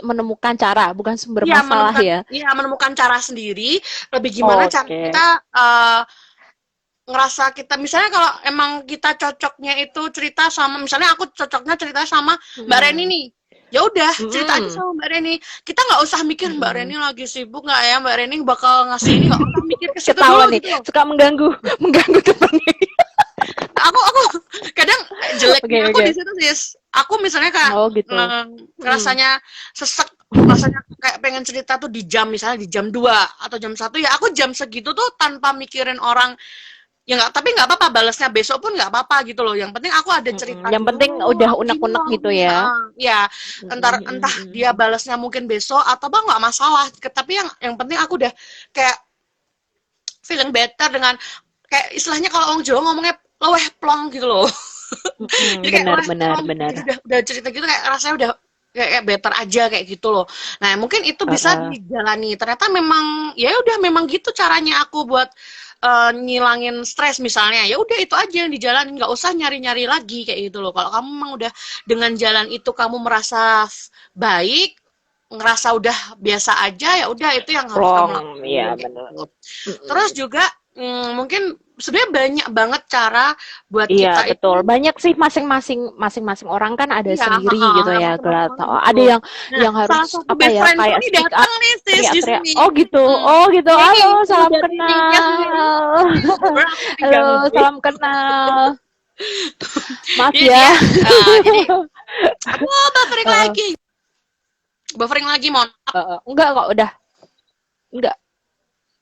menemukan cara, bukan sumber Iya, masalah ya. menemukan cara sendiri, lebih gimana cara Oke. kita ngerasa kita misalnya kalau emang kita cocoknya itu cerita sama misalnya aku cocoknya cerita sama Mbak Reni Mm-mm. nih. Ya udah, cerita aja Mm-mm. sama Mbak Reni. Kita nggak usah mikir Mbak Mm-mm. Reni lagi sibuk nggak ya, Mbak Reni bakal ngasih ini, nggak usah mikir ke situ Ketawa dulu nih, gitu loh. suka mengganggu, mengganggu temannya. Aku kadang Oke, jeleknya aku oke. di situ sih. Aku misalnya kayak Oh gitu. Mm. rasanya sesek, rasanya kayak pengen cerita tuh di jam misalnya di jam 2 atau jam 1 ya aku jam segitu tuh tanpa mikirin orang ya nggak, tapi nggak apa-apa balasnya besok pun nggak apa-apa gitu loh, yang penting aku ada cerita Yang penting dulu udah aku gini unek-unek loh gitu ya. ya entah dia Mm-mm. balasnya mungkin besok atau apa nggak masalah, tapi yang penting aku udah kayak feeling better dengan kayak istilahnya kalau orang Jawa ngomongnya leweh plong gitu loh. Jadi kayak Benar, wah benar, benar. udah cerita gitu kayak rasanya udah kayak better aja kayak gitu loh. Nah, mungkin itu bisa Uh-uh. dijalani. Ternyata memang ya udah memang gitu caranya aku buat ngilangin stres misalnya. Ya udah itu aja yang dijalanin, nggak usah nyari-nyari lagi kayak gitu loh. Kalau kamu memang udah dengan jalan itu kamu merasa baik, ngerasa udah biasa aja ya udah itu yang harus kamu Plong, lakuin ya kayak benar. gitu. Terus juga mungkin sebenarnya banyak banget cara buat Iya, kita itu betul. Banyak sih masing-masing orang kan ada iya, sendiri gitu ya, Glat. macam-macam Oh, gitu. ada yang Nah, harus salah satu apa best ya, friendku kayak nih speak up, datang nih sis di teriak-teriak. sini. Oh gitu. Hmm. Oh gitu. Ini Halo, salam dari Nias nih. kenal. Baru aku tadi Halo, gangguin. salam kenal. Maaf Ini ya. dia, jadi aduh buffering Heeh, lagi. Buffering lagi, mohon maaf. enggak kok, udah. Enggak,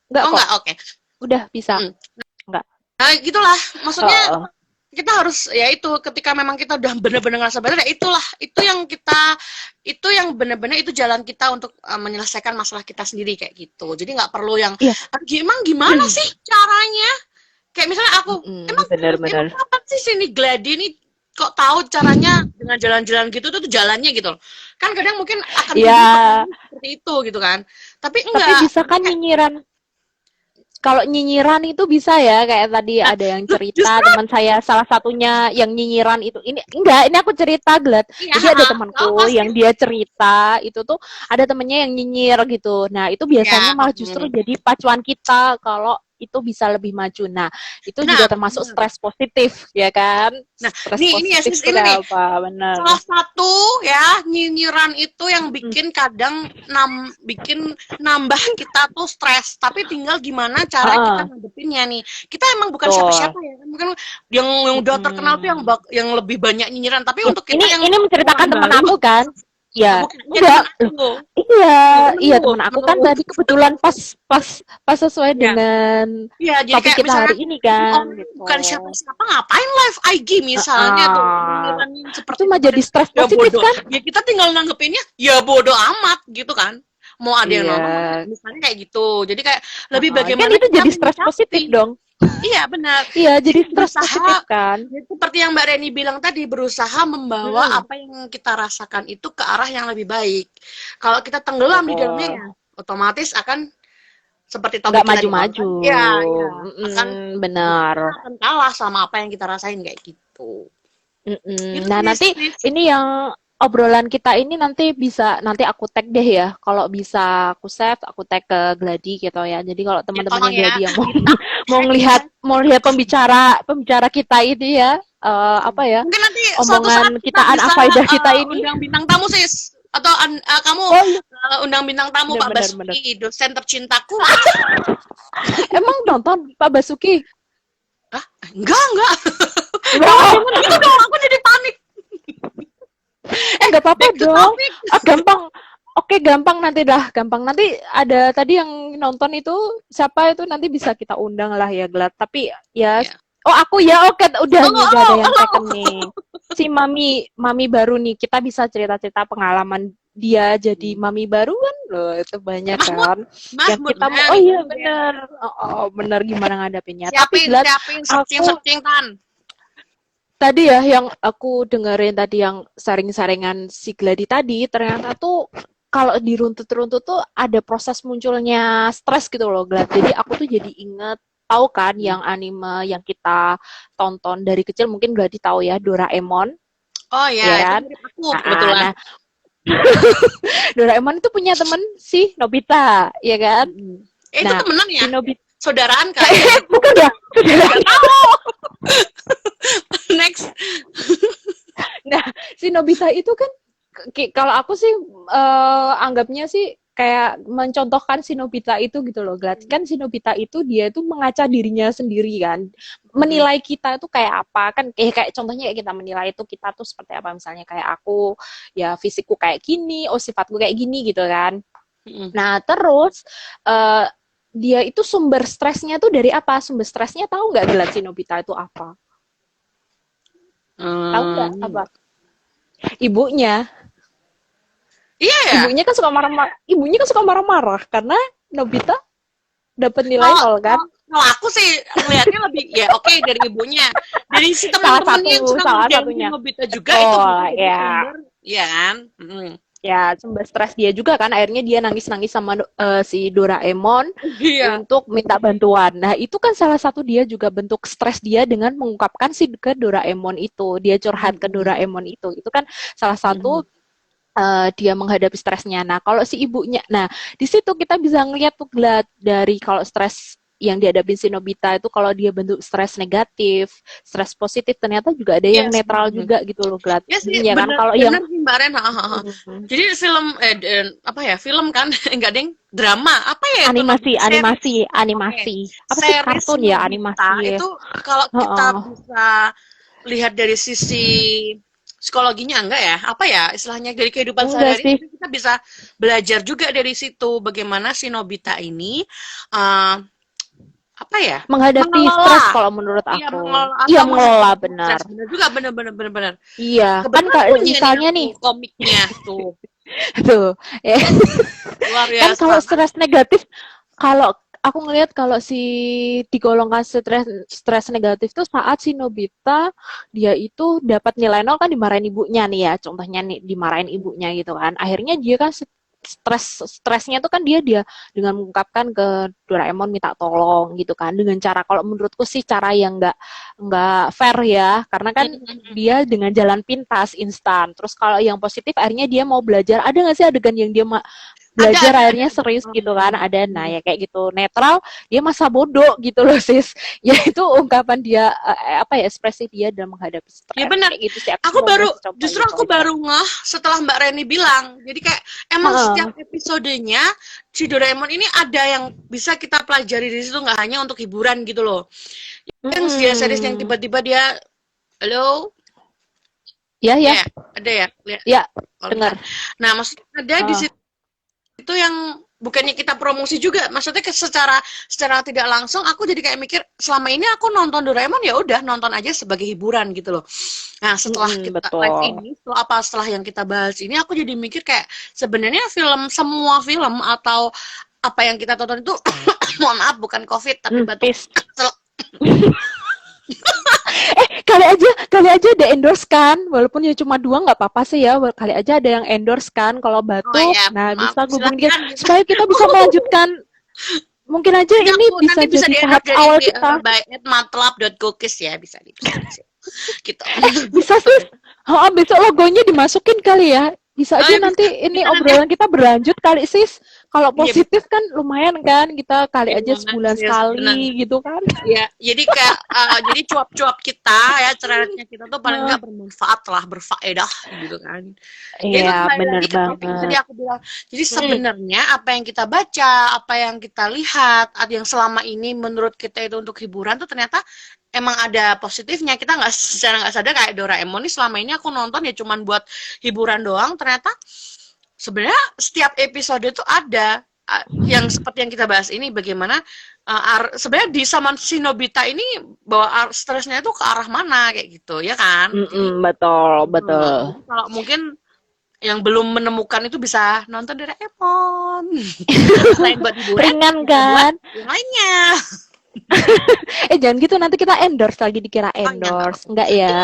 enggak Oh kok. enggak, oke. Udah bisa. Hmm. Enggak. Nah, gitulah. Maksudnya Heeh. kita harus ya itu ketika memang kita udah benar-benar ngerasa benar ya itulah itu yang benar-benar itu jalan kita untuk menyelesaikan masalah kita sendiri kayak gitu. Jadi nggak perlu yang Iya. Gimana sih caranya? Kayak misalnya aku emang Benar-benar. apa sih sini Gladi ini kok tahu caranya dengan jalan-jalan gitu tuh jalannya gitu loh. Kan kadang mungkin akan Ya, timbul pertanyaan seperti itu gitu kan. Tapi tapi enggak. bisa kan nyinyiran. Kalau nyinyiran itu bisa ya, kayak tadi Nah, ada yang justru cerita teman saya salah satunya yang nyinyiran itu. Ini aku cerita, Glad. iya, Jadi ada nggak apa temanku sih. yang dia cerita itu tuh ada temennya yang nyinyir gitu. Nah, itu Ya, biasanya malah justru jadi pacuan kita kalau itu bisa lebih maju. Nah, itu juga nah, termasuk stres positif, ya kan? nah, Stres ini ya positif sis itu ini nih. apa? Benar. Salah satu ya nyinyiran itu yang bikin kadang bikin nambah kita tuh stres. Tapi tinggal gimana cara kita ngadepinnya nih. Kita emang bukan siapa-siapa ya. Mungkin yang udah terkenal tuh yang lebih banyak nyinyiran. Tapi untuk kita yang ini menceritakan teman baru, aku kan. Ya, bukan enggak. aku. Iya teman aku kan tadi kebetulan pas sesuai dengan Iya, jadi topik kayak kita misalnya hari ini kan. orang Gitu. bukan siapa-siapa ngapain live IG misalnya tuh nyinyiran seperti Itu mah jadi stres ya positif bodoh. kan? Ya kita tinggal nanggepinnya ya bodoh amat gitu kan. Mau ada yang nonton, misalnya kayak gitu. Jadi kayak lebih bagaimana kan itu kita jadi stres positif dong. Iya benar. Iya, jadi stres Berusaha, positif kan. seperti yang Mbak Reni bilang tadi, berusaha membawa apa yang kita rasakan itu ke arah yang lebih baik. Kalau kita tenggelam di dalamnya ya, otomatis akan seperti topik nggak maju-maju. Ya, benar. akan kalah sama apa yang kita rasain kayak gitu. Gitu Nah, nanti ini yang obrolan kita ini nanti aku tag deh ya. Kalau bisa aku save, aku tag ke Gladi gitu ya. Jadi kalau teman-temannya Gladi yang mau lihat pembicara kita ini ya, apa ya? Mungkin nanti omongan kitaan afaidah kita ini. Undang bintang tamu sis atau kamu undang bintang tamu Pak Basuki, dosen tercintaku. Emang nonton Pak Basuki? Hah? Enggak. Gitu dong, aku jadi panik. Nggak apa-apa dong. Gampang. Oke, gampang nanti dah. Gampang nanti ada tadi yang nonton itu siapa itu nanti bisa kita undang lah ya, Glad. Tapi ya oh aku ya oke udah ada yang second nih. Si mami baru nih, kita bisa cerita-cerita pengalaman dia jadi mami baru kan loh, itu banyak kan. Yang kita oh iya benar. Oh benar gimana ngadapinnya. Tapi Glad searching kan. tadi ya yang aku dengerin tadi yang saring-saringan si Gladi tadi, ternyata tuh kalau diruntut-runtut tuh ada proses munculnya stres gitu loh, Glad. Jadi aku tuh jadi inget, tahu kan yang anime yang kita tonton dari kecil, mungkin Gladi tahu ya, Doraemon, Oh ya ya, itu kan? mirip aku Nah, kebetulan. nah, Doraemon itu punya temen si Nobita, ya kan? Mm-mm. Itu Nah, temenan ya? si Nobita, Saudaraan kali ya? bukan ya? Gak tahu. Next. Nah, si Nobita itu kan kalau aku sih anggapnya sih kayak mencontohkan si Nobita itu gitu loh, Glad. Kan si Nobita itu dia itu mengaca dirinya sendiri kan. Mm-mm. Menilai kita itu kayak apa kan, kayak contohnya kayak kita menilai itu kita tuh seperti apa, misalnya kayak aku ya fisikku kayak gini, oh sifatku kayak gini gitu kan. Mm-mm. Nah, terus eh, dia itu sumber stresnya tuh dari apa? Sumber stresnya tahu nggak, Glad, si Nobita itu apa? Tahu nggak apa? Hmm. Ibunya. Iya ya. Ibunya kan suka marah-marah karena Nobita dapat nilai Kalau nol kan. kalau aku sih ngelihatnya lebih ya oke dari ibunya, dari si Salah teman-temannya yang satu, suka salah ngerjain si satunya. Nobita juga itu Betul, bisa jadi ya. sumber, ya kan? Mm. Ya, sumber stres dia juga kan. Akhirnya dia nangis-nangis sama si Doraemon Iya. untuk minta bantuan. Nah, itu kan salah satu dia juga bentuk stres dia dengan mengungkapkan si ke Doraemon itu. Dia curhat ke Mm-mm. Doraemon itu. Itu kan salah Mm-mm. satu dia menghadapi stresnya. Nah, kalau si ibunya, nah di situ kita bisa ngeliat tuh, Glad, dari kalau stres yang dihadapi si Nobita itu kalau dia bentuk stres negatif, stres positif, ternyata juga ada yang Yes. netral juga gitu loh, Glad. Ya sih, Ya kan, bener kalau yang bener sih Mbak Ren. Ha, ha, ha. Jadi film apa ya, film kan enggak deng, drama apa ya itu animasi, namanya, series. animasi, Oke, animasi, apa sih, series kartun ya, Nobita animasi. itu kalau kita Heeh. bisa lihat dari sisi psikologinya enggak ya, apa ya istilahnya, dari kehidupan Enggak sehari-hari sih, kita bisa belajar juga dari situ bagaimana si Nobita ini eh, apa ya, menghadapi stres mengelola, kalau menurut iya aku. mengelola Iya, atau mengelola, menghadapi benar. stres, bener juga, bener bener bener bener. Iya, kan Kebetulan punya nih misalnya aku nih, komiknya tuh, tuh, ya. luar Kan biasa. kalau stres negatif, kalau aku ngelihat kalau si digolongkan stres stres negatif tuh saat si Nobita dia itu dapat nilai nol kan dimarahin ibunya nih ya, contohnya nih dimarahin ibunya gitu kan, akhirnya dia kan stresnya tuh kan dia dengan mengungkapkan ke Doraemon minta tolong gitu kan, dengan cara, kalau menurutku sih cara yang nggak fair ya, karena kan dia dengan jalan pintas instan. Terus kalau yang positif akhirnya dia mau belajar, ada nggak sih adegan yang dia belajar Ada. akhirnya serius gitu kan, ada, nah ya kayak gitu, netral, dia masa bodoh gitu loh, sis. Ya itu ungkapan dia, apa ya, ekspresi dia dalam menghadapi Ya stres benar. kayak gitu sih, aku Aku cuma mau baru, coba justru itu aku aja. baru ngeh setelah Mbak Reni bilang. Jadi kayak emang Heeh. setiap episodenya si Doraemon ini ada yang bisa kita pelajari di situ, nggak hanya untuk hiburan gitu loh. Yang dia series yang Mm-mm. tiba-tiba dia, halo, Ya, ya, ya, ya, ada ya, lihat ya, kalau dengar. misalnya. Nah, maksudnya ada di Heeh. situ itu yang bukannya kita promosi juga, maksudnya secara tidak langsung aku jadi kayak mikir, selama ini aku nonton Doraemon ya udah nonton aja sebagai hiburan gitu loh. Nah, setelah Mm-mm, kita live betul. ini, setelah yang kita bahas ini, aku jadi mikir kayak sebenarnya semua film atau apa yang kita tonton itu mohon maaf bukan COVID tapi batuk. Peace. Kali aja ada endorse kan, walaupun ya cuma 2 nggak apa-apa sih ya, kali aja ada yang endorse kan kalau Oh batuk, ya, nah maaf. bisa hubungin kita Silakan. supaya kita bisa melanjutkan, mungkin aja ini Nanti bisa bisa jadi tahap di-endorse dari awal kita. by @matlab.cookies ya, bisa. Gitu. Bisa sih, oh, besok logonya dimasukin kali ya, bisa Oh aja ya nanti bisa, ini bisa nanti. obrolan kita berlanjut kali sis, kalau Iya bisa. positif kan lumayan kan, kita kali aja Iya, sebulan yes, benar. sekali gitu kan. Ya, jadi kayak jadi cuap-cuap kita ya, ceritanya kita tuh paling nggak bermanfaat lah, berfaedah gitu kan. Ya itu Iya, kembali bener lagi ke topik yang banget. tadi aku bilang. Jadi sebenarnya apa yang kita baca, apa yang kita lihat, yang selama ini menurut kita itu untuk hiburan tuh ternyata emang ada positifnya. Kita nggak secara nggak sadar kayak Doraemon nih, selama ini aku nonton ya cuman buat hiburan doang. Ternyata sebenarnya setiap episode itu ada yang seperti yang kita bahas ini, bagaimana sebenarnya di sama si Nobita ini bawa stresnya itu ke arah mana kayak gitu ya kan. Jadi Betul, betul. jadi kalau mungkin yang belum menemukan itu bisa nonton Doraemon. Selain buat hiburan, Ringan bisa buat kan? yang lainnya. Jangan gitu nanti kita endorse lagi dikira Oh iya, nggak endorse. apa-apa. Enggak ya.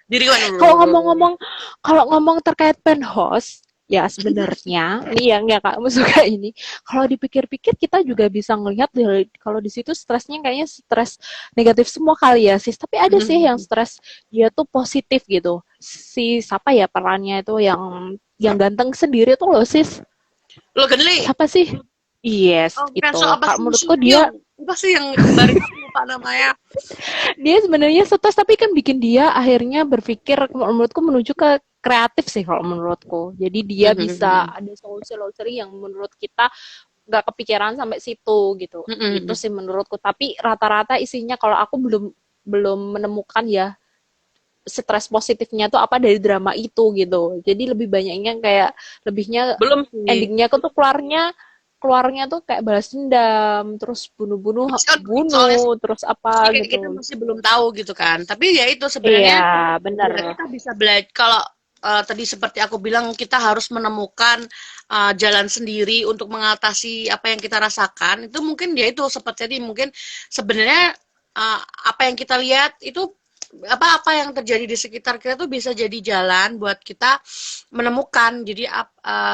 Diri kan Kalau dulu. ngomong-ngomong kalau ngomong terkait penthouse, ya sebenarnya nih yang kamu suka ini. Kalau dipikir-pikir kita juga bisa ngelihat kalau di situ stresnya kayaknya stres negatif semua kali ya, Sis. Tapi ada sih yang stres dia tuh positif gitu. Si siapa ya perannya itu yang ganteng sendiri tuh loh, Sis. Lo Genli. Siapa sih? Yes, Oh, bukan itu. so apa Kalau sih menurutku dia Sukyung. Apa sih yang kembarin aku lupa namanya. dia sebenarnya stres tapi kan bikin dia akhirnya berpikir menurutku menuju ke kreatif sih kalau menurutku. Jadi dia bisa ada solusi-solusi yang menurut kita nggak kepikiran sampai situ gitu. Itu sih menurutku. Tapi rata-rata isinya kalau aku belum belum menemukan ya stres positifnya tuh apa dari drama itu gitu. Jadi lebih banyaknya kayak lebihnya Belum sih. endingnya tuh keluarnya tuh kayak balas dendam, terus bunuh-bunuh, Soalnya bunuh, terus jadi apa kayak kita gitu. masih belum tahu gitu kan. Tapi ya itu Iya, sebenarnya benar. ya kita bisa belajar kalau tadi seperti aku bilang kita harus menemukan jalan sendiri untuk mengatasi apa yang kita rasakan. Itu mungkin ya itu seperti tadi mungkin sebenarnya apa yang kita lihat itu apa yang terjadi di sekitar kita tuh bisa jadi jalan buat kita menemukan. Jadi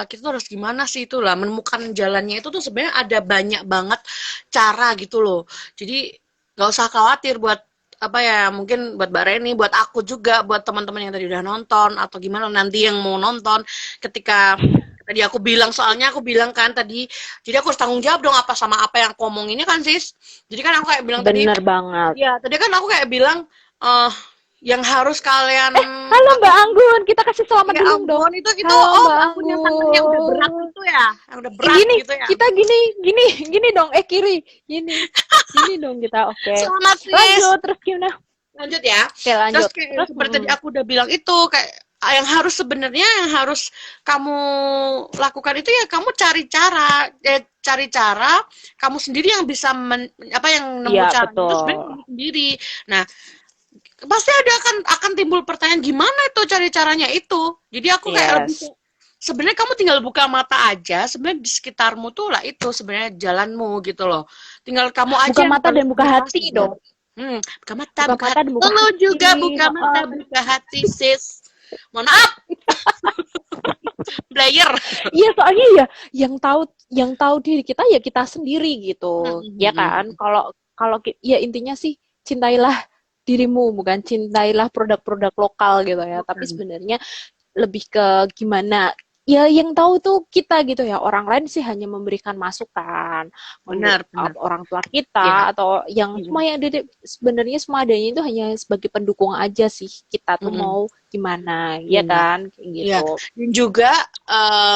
kita tuh harus gimana sih itulah menemukan jalannya itu tuh sebenarnya ada banyak banget cara gitu loh. Jadi nggak usah khawatir buat apa ya mungkin buat Mbak Reni, buat aku juga, buat teman-teman yang tadi udah nonton atau gimana nanti yang mau nonton ketika tadi aku bilang soalnya aku bilang kan tadi jadi aku harus tanggung jawab dong apa sama apa yang aku omong ini kan sis jadi kan aku kayak bilang tadi Bener banget. ya tadi kan aku kayak bilang eh yang harus kalian Halo Mbak Anggun, kita kasih selamat ya dulu dong. ampun itu Halo oh Mbak akun yang tangannya udah berat Anggun. itu ya yang udah berat Gini, gitu ya kita gini dong. Kiri, gini dong kita. Oke. selamat sis Lanjut, terus gimana? lanjut ya. Oke, Terus lanjut. kayak Terus, seperti tadi aku udah bilang itu kayak yang harus sebenarnya yang harus kamu lakukan itu ya kamu cari cara kamu sendiri yang bisa apa yang nemu iya cara itu sebenarnya betul. kamu sendiri. Nah, pasti ada akan timbul pertanyaan gimana itu cari caranya itu. Jadi aku kayak lebih Yes. sebenarnya kamu tinggal buka mata aja sebenarnya di sekitarmu tuh lah itu sebenarnya jalanmu gitu loh. Tinggal kamu Buka aja yang mata harus dan buka hati motivasi. dong. Buka mata, Buka buka mata hati. dan buka Lo hati. juga buka mata, Heeh. buka hati, sis. Mohon maaf, player. Iya, soalnya ya yang tahu diri kita ya kita sendiri gitu. Ya kan? Kalau kalau ya intinya sih cintailah dirimu, bukan cintailah produk-produk lokal gitu ya. Tapi sebenarnya lebih ke gimana ya yang tahu tuh kita gitu ya. Orang lain sih hanya memberikan masukan, Benar, benar. orang tua Ya. kita atau yang semua yang ada sebenarnya semua adanya itu hanya sebagai pendukung aja sih. Kita tuh mau gimana, ya Iya. kan? Kayak Iya. gitu. Dan juga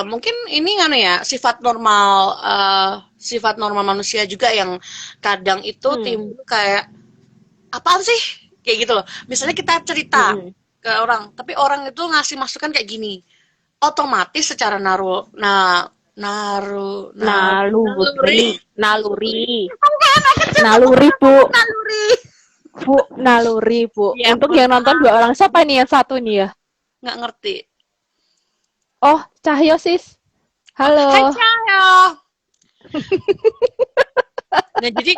mungkin ini kan ya sifat normal manusia juga yang kadang itu timbul kayak apaan sih kayak gitu loh. Misalnya kita cerita ke orang, tapi orang itu ngasih masukan kayak gini. Otomatis secara naluri Naluri, Bu. naluri Bu, naluri, Bu. ya Untuk yang nonton dua orang, siapa nih yang satu nih ya? nggak ngerti. Oh, Cahyo, sis. Hai Halo. Cahyo. Nah jadi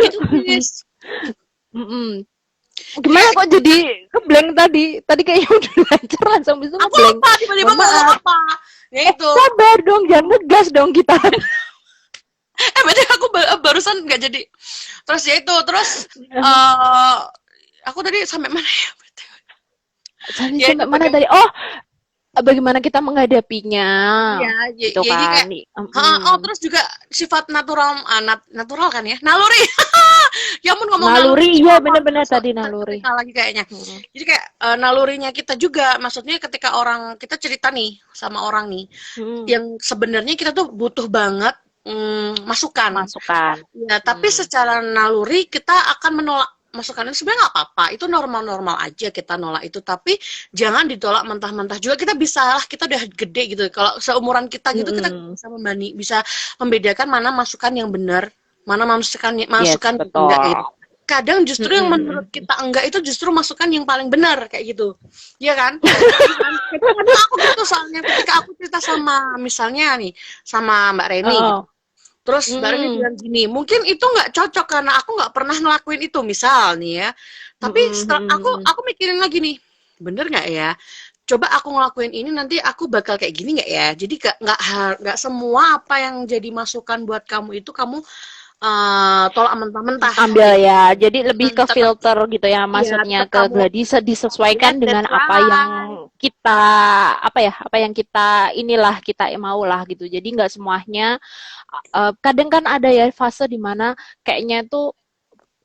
gitu guys. Mm-mm. Gimana kok jadi ngeblank tadi? Tadi kayaknya udah lancar langsung bisa Aku ngeblank. lupa tiba-tiba Mohon ngomong maaf. apa. Ya itu. Sabar dong, jangan ngegas dong kita. Berarti aku barusan nggak jadi. Terus ya itu, terus aku tadi sampai mana ya? Sampai Ya itu mana tadi? Oh, bagaimana kita menghadapinya? ya, Gitu jadi kan. kayak terus juga sifat natural natural kan ya? Naluri. Ya ampun ngomong Naluri, naluri. iya benar-benar tadi naluri. Lagi kayaknya. Jadi kayak nalurinya kita juga, maksudnya ketika kita cerita nih sama orang nih, yang sebenarnya kita tuh butuh banget masukan. Ya, tapi secara naluri kita akan menolak masukan itu sebenarnya nggak apa-apa, itu normal-normal aja kita nolak itu, tapi jangan ditolak mentah-mentah juga. Kita bisa lah, kita udah gede gitu. Kalau seumuran kita gitu kita bisa membedakan mana masukan yang benar, mana masukan yang enggak gitu. Kadang justru yang menurut kita enggak itu justru masukan yang paling benar kayak gitu. Iya kan? Kadang aku gitu soalnya ketika aku cerita sama misalnya nih sama Mbak Reni gitu. Terus Mbak Reni bilang gini, mungkin itu nggak cocok karena aku nggak pernah ngelakuin itu, misal nih ya. Tapi setelah aku mikirin lagi nih, bener nggak ya? Coba aku ngelakuin ini nanti aku bakal kayak gini nggak ya? Jadi nggak semua apa yang jadi masukan buat kamu itu kamu tolak mentah-mentah. Ambil ya, jadi lebih ke Tetap, filter gitu ya, iya, maksudnya tetap ke kamu gladi disesuaikan lihat dengan apa yang deadline. kita apa yang kita inilah kita mau lah gitu. Jadi nggak semuanya kadang kan ada ya fase dimana kayaknya tuh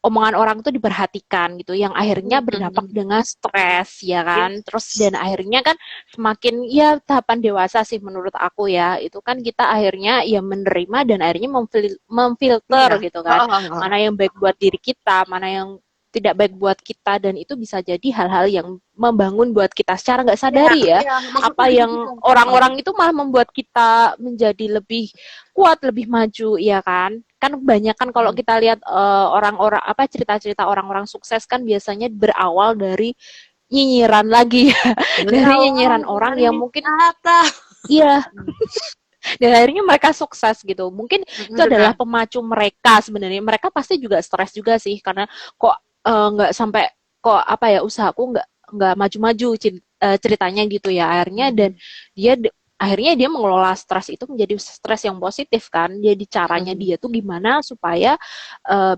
omongan orang tuh diperhatikan gitu, yang akhirnya berdampak dengan stres ya kan. Terus dan akhirnya kan semakin ya tahapan dewasa sih menurut aku ya, itu kan kita akhirnya ya menerima dan akhirnya memfilter Iya. gitu kan, mana yang baik buat diri kita, mana yang tidak baik buat kita, dan itu bisa jadi hal-hal yang membangun buat kita secara nggak sadari ya. Apa yang orang-orang itu malah membuat kita menjadi lebih kuat, lebih maju, ya kan? Kan banyak kan kalau kita lihat orang-orang apa cerita-cerita orang-orang sukses kan biasanya berawal dari nyinyiran lagi ya. Dari nyinyiran orang yang mungkin iya. Dan akhirnya mereka sukses gitu. Mungkin itu adalah pemacu mereka sebenarnya. Mereka pasti juga stres juga sih karena kok nggak sampai kok apa ya usahaku nggak maju-maju ceritanya gitu ya akhirnya. Dan akhirnya dia mengelola stres itu menjadi stres yang positif kan. Jadi caranya dia tuh gimana supaya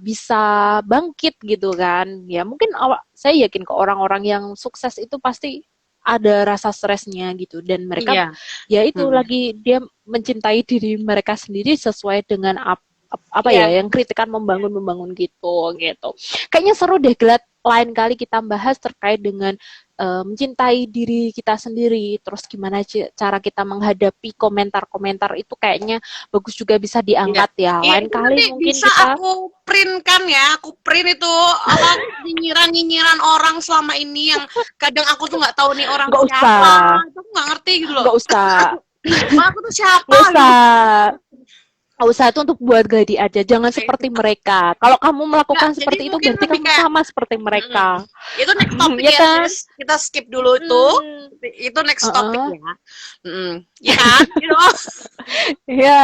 bisa bangkit gitu kan. Ya mungkin saya yakin ke orang-orang yang sukses itu pasti ada rasa stresnya gitu, dan mereka ya itu lagi dia mencintai diri mereka sendiri sesuai dengan apa ya yang kritikan membangun gitu. Kayaknya seru deh Glad, lain kali kita bahas terkait dengan mencintai diri kita sendiri, terus gimana cara kita menghadapi komentar-komentar itu, kayaknya bagus juga bisa diangkat ya. Lain kali mungkin bisa kita aku print kan ya, aku print itu apa nyinyiran orang selama ini yang kadang aku tuh nggak tahu nih orang nggak siapa, usah, aku nggak ngerti gitu loh. nggak usah, Aku tuh siapa? nggak usah. Gitu. Nggak usah, itu untuk buat gladi aja, jangan seperti mereka. Kalau kamu melakukan seperti itu berarti kamu sama seperti mereka. Itu next topic ya kan? Sis. Kita skip dulu itu next topic ya. Ya kan? Ya,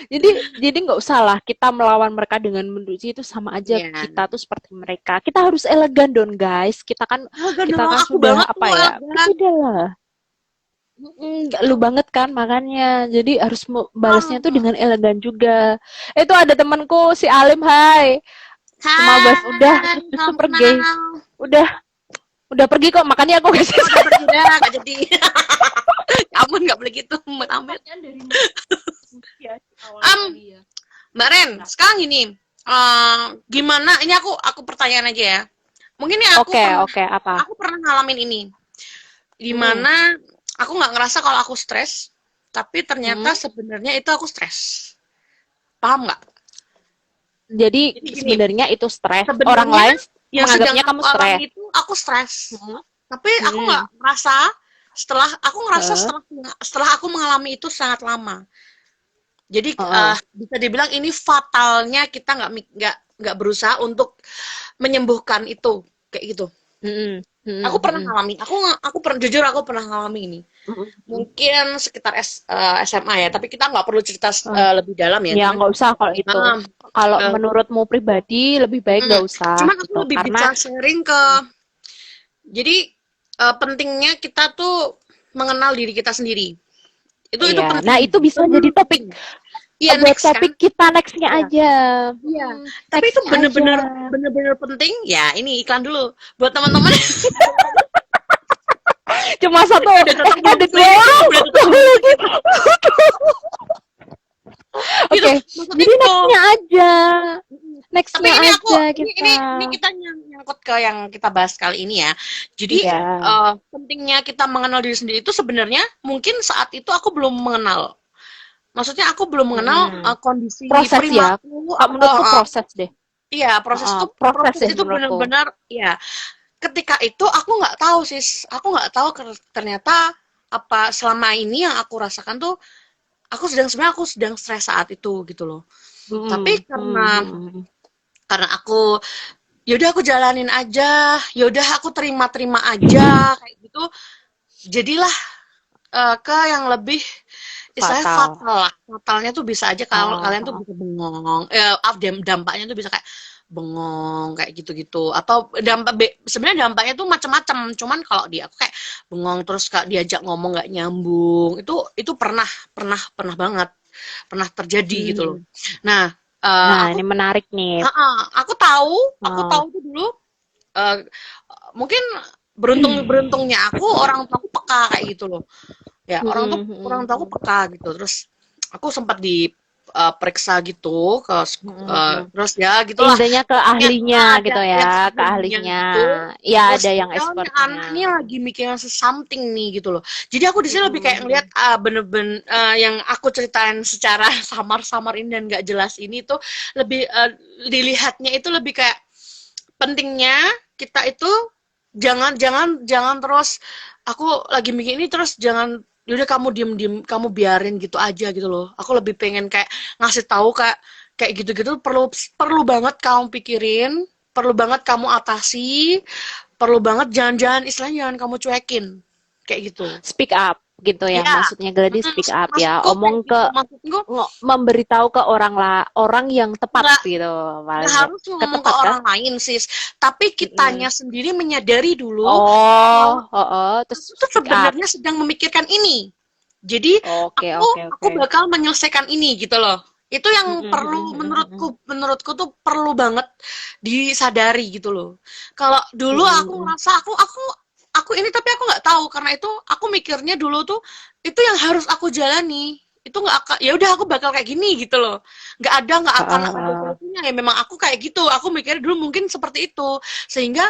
jadi nggak usah lah kita melawan mereka dengan menduji, itu sama aja kita tuh seperti mereka. Kita harus elegan dong guys. Kita kan sudah apa ya? Beda lah. Lu banget kan, makanya jadi harus balasnya tuh dengan elegan juga. Itu ada temanku si Alim, hai. Cuma bahas udah pergi. Udah pergi kok, makanya aku kasih nggak jadi. Ampun, nggak boleh gitu, Mbak Mbak Ren, sekarang ini gimana? Ini aku pertanyaan aja ya. Mungkin ya aku pernah ngalamin ini. Dimana aku nggak ngerasa kalau aku stres, tapi ternyata sebenarnya itu aku stres. Paham nggak? Jadi sebenarnya itu stres. Orang lain yang menganggapnya kamu stres. Itu aku stres. Tapi aku nggak ngerasa. Setelah aku mengalami itu sangat lama. Jadi bisa dibilang ini fatalnya kita nggak berusaha untuk menyembuhkan itu kayak gitu. Aku pernah ngalami, jujur aku pernah ngalami ini. Mungkin sekitar SMA ya, tapi kita nggak perlu cerita lebih dalam ya. Ya nggak usah kalau itu. Kalau menurutmu pribadi lebih baik nggak usah. Cuman aku lebih bisa sharing ke. Jadi pentingnya kita tuh mengenal diri kita sendiri. Itu penting. Nah itu bisa jadi topik. Iya, buat topik kita nextnya aja. Iya. Tapi itu bener-bener penting. Ya, ini iklan dulu buat teman-teman. Cuma satu. Ada dua. Oke. Jadi nextnya aja. Nextnya aja kita. Ini kita nyangkut ke yang kita bahas kali ini ya. Jadi pentingnya kita mengenal diri sendiri itu sebenarnya mungkin saat itu aku belum mengenal. Maksudnya aku belum mengenal kondisi proses perilaku. Menurutku proses deh. Iya, proses itu benar-benar ya. Ketika itu aku nggak tahu aku nggak tahu ternyata apa selama ini yang aku rasakan tuh aku sedang stres saat itu gitu loh. Tapi karena aku yaudah aku jalanin aja, yaudah aku terima aja kayak gitu, jadilah ke yang lebih istilahnya Fatal. fatal lah. Fatalnya tuh bisa aja kalau kalian tuh Oh. bisa bengong. Dampaknya tuh bisa kayak bengong kayak gitu-gitu. Atau sebenarnya dampaknya tuh macam-macam. Cuman kalau di aku kayak bengong terus kak diajak ngomong nggak nyambung. Itu pernah pernah banget. Pernah terjadi gitu loh. Mm. Nah, Nah, aku ini menarik nih. aku Oh. tahu tuh dulu eh, mungkin beruntungnya orang tua aku peka kayak gitu loh. Ya, orang tua aku peka gitu. Terus aku sempat diperiksa gitu terus ya gitulah. Intinya ke Ya, ahlinya ada gitu yang ya, ke ahlinya ahlinya. gitu. Ya, Terus ada yang oh, ini expertnya. anak ini lagi mikirin something nih gitu loh. Jadi aku di sini lebih kayak ngeliat bener-bener yang aku ceritain secara samar-samar ini dan nggak jelas ini tuh lebih dilihatnya itu lebih kayak pentingnya kita itu jangan jangan jangan terus aku lagi mikir ini terus jangan yaudah kamu diem kamu biarin gitu aja gitu loh. Aku lebih pengen kayak ngasih tahu kayak gitu-gitu perlu perlu banget kamu pikirin, perlu banget kamu atasi, perlu banget jangan-jangan istilahnya jangan kamu cuekin kayak gitu. Speak up gitu ya, Ya, maksudnya Gladi speak up ya, maksudku kayak omong ke gitu. Maksudku memberitahu ke orang lah, orang yang tepat nggak gitu, nggak paling nggak. harus ngomong ke Ketepat kah? orang lain sis, tapi kitanya Mm-mm. sendiri menyadari dulu Oh, bahwa oh, oh, terus aku tuh speak up. sebenarnya sedang memikirkan ini. Jadi Oke, aku oke, aku oke. bakal menyelesaikan ini gitu loh. Itu yang Mm-mm, perlu mm-mm, mm-mm, menurutku tuh perlu banget disadari gitu loh. Kalau dulu aku mm-mm. ngerasa aku ini tapi aku nggak tahu karena itu aku mikirnya dulu tuh itu yang harus aku jalani. Itu nggak akan ya udah aku bakal kayak gini gitu loh. Nggak akan Heeh, ada heeh. solusinya ya memang aku kayak gitu. Aku mikirnya dulu mungkin seperti itu. Sehingga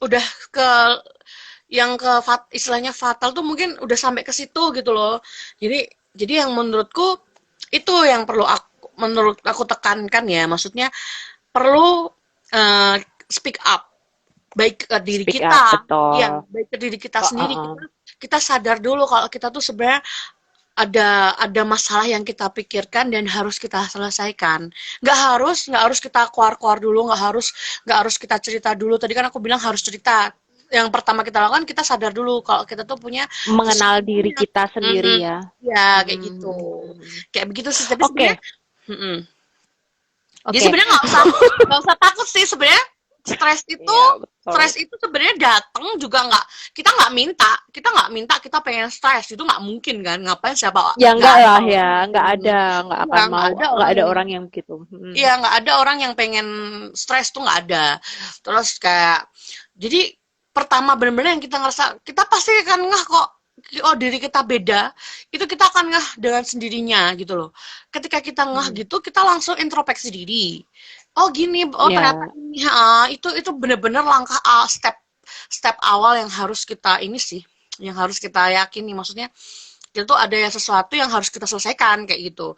udah ke istilahnya fatal tuh mungkin udah sampai ke situ gitu loh. Jadi yang menurutku itu yang menurut aku tekankan ya, maksudnya perlu eh, speak up baik ke diri Speak up, kita, ya betul. baik ke diri kita Oh, sendiri heeh. kita sadar dulu kalau kita tuh sebenarnya ada masalah yang kita pikirkan dan harus kita selesaikan. Nggak harus kita keluar dulu, nggak harus kita cerita dulu. Tadi kan aku bilang harus cerita. Yang pertama kita lakukan kita sadar dulu kalau kita tuh punya Mengenal sesuatu diri yang kita sendiri mm-mm, ya. ya kayak gitu. Hmm. Kayak begitu sih. Tapi sebenarnya Oke, mm-mm. Jadi oke. sebenarnya nggak usah takut sih sebenarnya. Stres itu Iya, betul. stres itu sebenarnya datang juga kita nggak minta kita pengen stres itu nggak mungkin kan ngapain siapa Ya nggak enggak ada lah orang ya, yang enggak pengen ada, enggak iya akan mau, enggak ada yang orang yang begitu. Hmm. iya nggak ada orang yang pengen stres tuh nggak ada terus kayak jadi pertama benar-benar yang kita ngerasa kita pasti akan ngeh kok oh diri kita beda itu kita akan ngeh dengan sendirinya gitu loh ketika kita ngeh Hmm. gitu kita langsung introspeksi diri oh gini oh ternyata Ya, ini itu benar-benar langkah step step awal yang harus kita ini sih yang harus kita yakini maksudnya itu tuh ada sesuatu yang harus kita selesaikan kayak gitu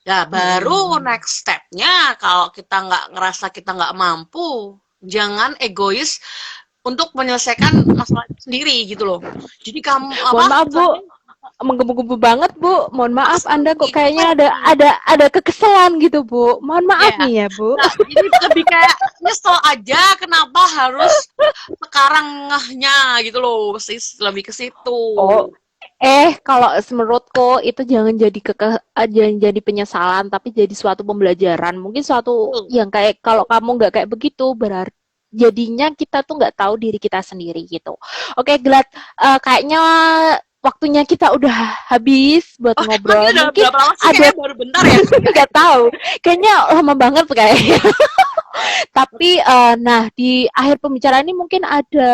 ya baru hmm. next stepnya kalau kita nggak ngerasa kita nggak mampu jangan egois untuk menyelesaikan masalah itu sendiri gitu loh jadi kamu Mohon apa maaf Bu, istilahnya menggebu-gebu banget Bu. Mohon maaf, Anda kok aku kayaknya ada ngerti ada ada kekesalan gitu Bu. Mohon maaf ya nih ya Bu. nah, jadi lebih kayak nyesel aja kenapa harus sekarang ngehnya gitu loh sis lebih ke situ Oh, kalau menurutku itu jangan jadi penyesalan, tapi jadi suatu pembelajaran. Mungkin suatu betul yang kayak kalau kamu nggak kayak begitu, berarti jadinya kita tuh nggak tahu diri kita sendiri gitu. Oke, Glad, kayaknya waktunya kita udah habis buat oh emang ngobrol. kita udah Mungkin berapa lama sih ada kayaknya baru bentar ya nggak tahu, kayaknya lama banget kayaknya. Tapi nah di akhir pembicaraan ini mungkin ada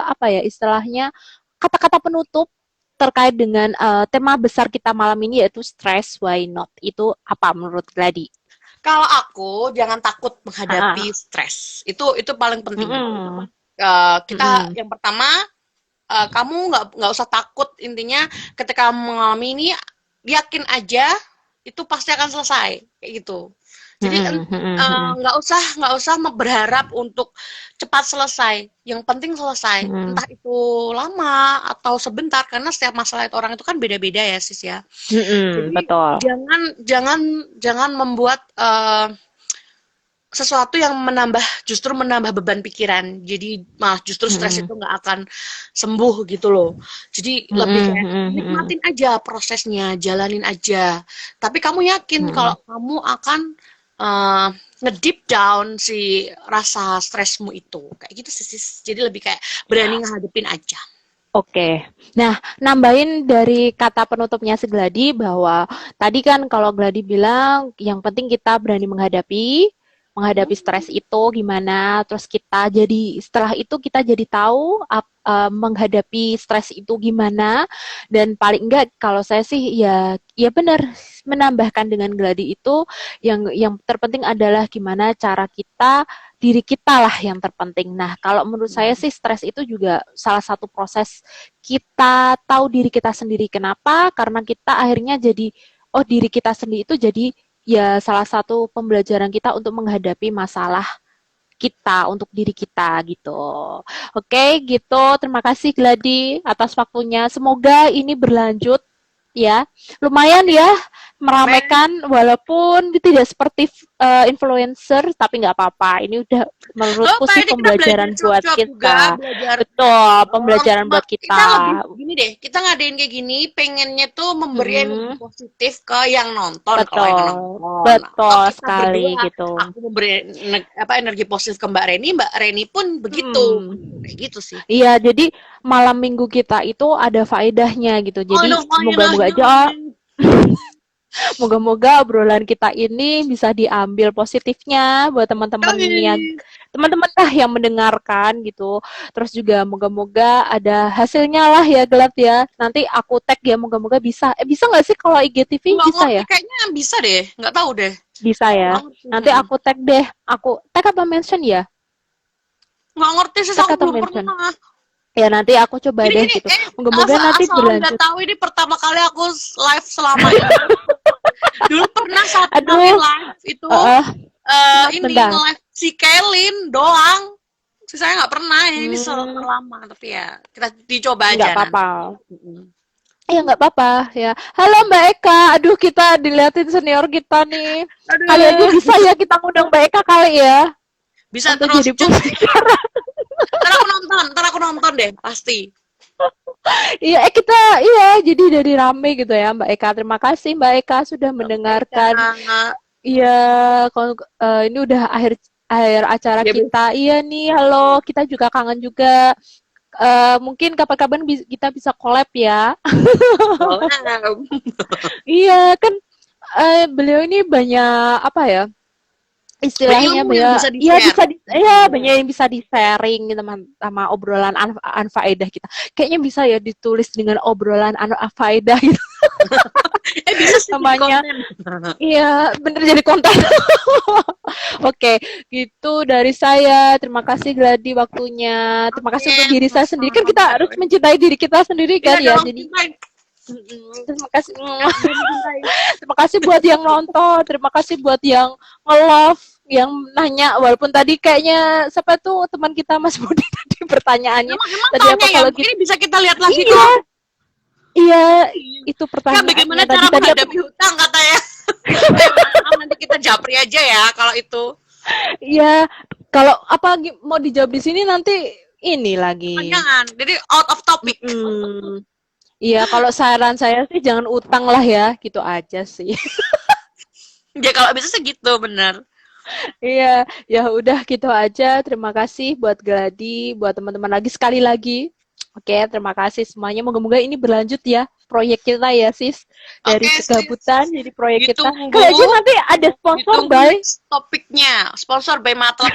apa ya istilahnya kata-kata penutup terkait dengan tema besar kita malam ini yaitu stress why not. Itu apa menurut Gladi? kalau aku jangan takut menghadapi Ah, stres itu paling penting mm-mm, kita mm-mm, yang pertama kamu nggak usah takut intinya ketika mengalami ini yakin aja itu pasti akan selesai kayak gitu jadi mm-mm, mm-mm, nggak usah berharap untuk cepat selesai yang penting selesai mm-mm, entah itu lama atau sebentar karena setiap masalah itu orang itu kan beda-beda ya sis ya mm-mm, jadi betul. jangan jangan jangan membuat sesuatu yang justru menambah beban pikiran. Jadi malah justru stres itu nggak akan sembuh gitu loh. Jadi lebih kayak nikmatin aja prosesnya, jalanin aja. Tapi kamu yakin kalau kamu akan nge-deep down si rasa stresmu itu. Kayak gitu sih, sis. Jadi lebih kayak berani ngadepin aja. Oke. Nah, nambahin dari kata penutupnya si Gladi bahwa tadi kan kalau Gladi bilang yang penting kita berani menghadapi stres itu gimana, terus kita jadi setelah itu kita jadi tahu menghadapi stres itu gimana, dan paling enggak kalau saya sih ya benar menambahkan dengan Gladi itu yang terpenting adalah gimana cara kita diri kita lah yang terpenting. Nah, kalau menurut saya sih stres itu juga salah satu proses kita tahu diri kita sendiri. Kenapa? Karena kita akhirnya jadi, oh diri kita sendiri itu jadi ya salah satu pembelajaran kita untuk menghadapi masalah kita, untuk diri kita gitu. Oke, gitu. Terima kasih Gladi atas waktunya. Semoga ini berlanjut ya. Lumayan ya meramaikan walaupun tidak seperti influencer, tapi nggak apa-apa. Ini udah menurutku sih pembelajaran buat kita. Betul, pembelajaran buat kita. Kita lebih gini deh, kita ngadain kayak gini, pengennya tuh memberi energi positif ke yang nonton. Betul, kalau yang nonton. Betul sekali berdua, gitu. Aku memberi energi positif ke Mbak Reni pun begitu. Kayak gitu sih. Iya, jadi malam minggu kita itu ada faedahnya gitu. Jadi moga-moga aja moga-moga obrolan kita ini bisa diambil positifnya buat teman-teman yang mendengarkan gitu. Terus juga moga-moga ada hasilnya lah ya Glad ya. Nanti aku tag ya, moga-moga bisa. Bisa nggak sih kalau IGTV bisa ya? Kayaknya bisa deh, nggak tahu deh. Bisa ya. Nanti aku tag deh. Aku tag apa mention ya? Nggak ngerti sih, aku belum pernah. Ya nanti aku coba deh gitu. Moga-moga nanti berlanjut. Nggak tahu, ini pertama kali aku live selama ini. Dulu pernah satu live itu ini live si Kailin doang. Saya nggak pernah ini selama, tapi ya kita dicoba aja. Nggak apa-apa. Ya nggak apa-apa ya. Halo Mbak Eka, aduh kita diliatin senior kita nih. Kali aja bisa ya kita ngundang Mbak Eka kali ya. Bisa untuk terus. Ntar aku nonton deh pasti. Iya, jadi dari rame gitu ya Mbak Eka. Terima kasih Mbak Eka sudah mendengarkan. Iya, ini udah akhir acara kita. Iya nih, halo, kita juga kangen juga. Mungkin kapan-kapan kita bisa collab ya. Iya, kan beliau ini banyak apa ya? Istilahnya banyak banyak yang bisa di-sharing gitu, sama obrolan anfaedah kita. Kayaknya bisa ya ditulis dengan obrolan anfaedah gitu. Bisa sih namanya. Iya, bener jadi konten. Oke, gitu dari saya. Terima kasih Gladi waktunya. Terima kasih untuk diri saya sendiri. Kan kita harus mencintai diri kita sendiri kan ya. Jadi terima kasih. Terima kasih buat yang nonton, terima kasih buat yang nge-love, yang nanya, walaupun tadi kayaknya siapa tuh teman kita Mas Budi tadi pertanyaannya. Emang tadi apa kalau ini bisa kita lihat lagi kok. Iya, itu pertanyaannya. Bagaimana cara menghadapi hutang katanya. Nanti kita japri aja ya kalau itu. Iya, kalau apa mau dijawab di sini nanti ini lagi. Jangan, jadi out of topic. Iya, kalau saran saya sih jangan utang lah ya, gitu aja sih. Ya kalau bisa segitu, bener. Iya, ya udah gitu aja. Terima kasih buat Gladi, buat teman-teman lagi sekali lagi. Oke, terima kasih semuanya. Moga-moga ini berlanjut ya proyek kita ya, sis. Dari kegabutan jadi proyek kita. Kalau aja nanti ada sponsor by topiknya, sponsor by Matra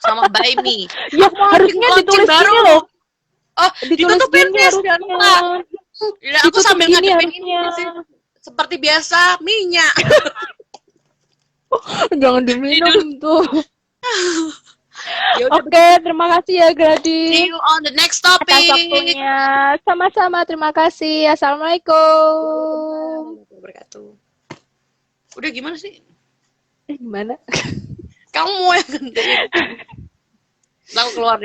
sama by me. Ya, harusnya ditulis baru loh. Oh, ditutupin harusnya. Ya, aku sambil ngadepin ini sih. Seperti biasa, minyak. Jangan diminum tuh. Oke, terima kasih ya Gladi. See you on the next topic. Atas waktunya. Sama-sama, terima kasih. Assalamualaikum. Udah gimana sih? Gimana? Kamu yang gantiin. Lalu keluar deh.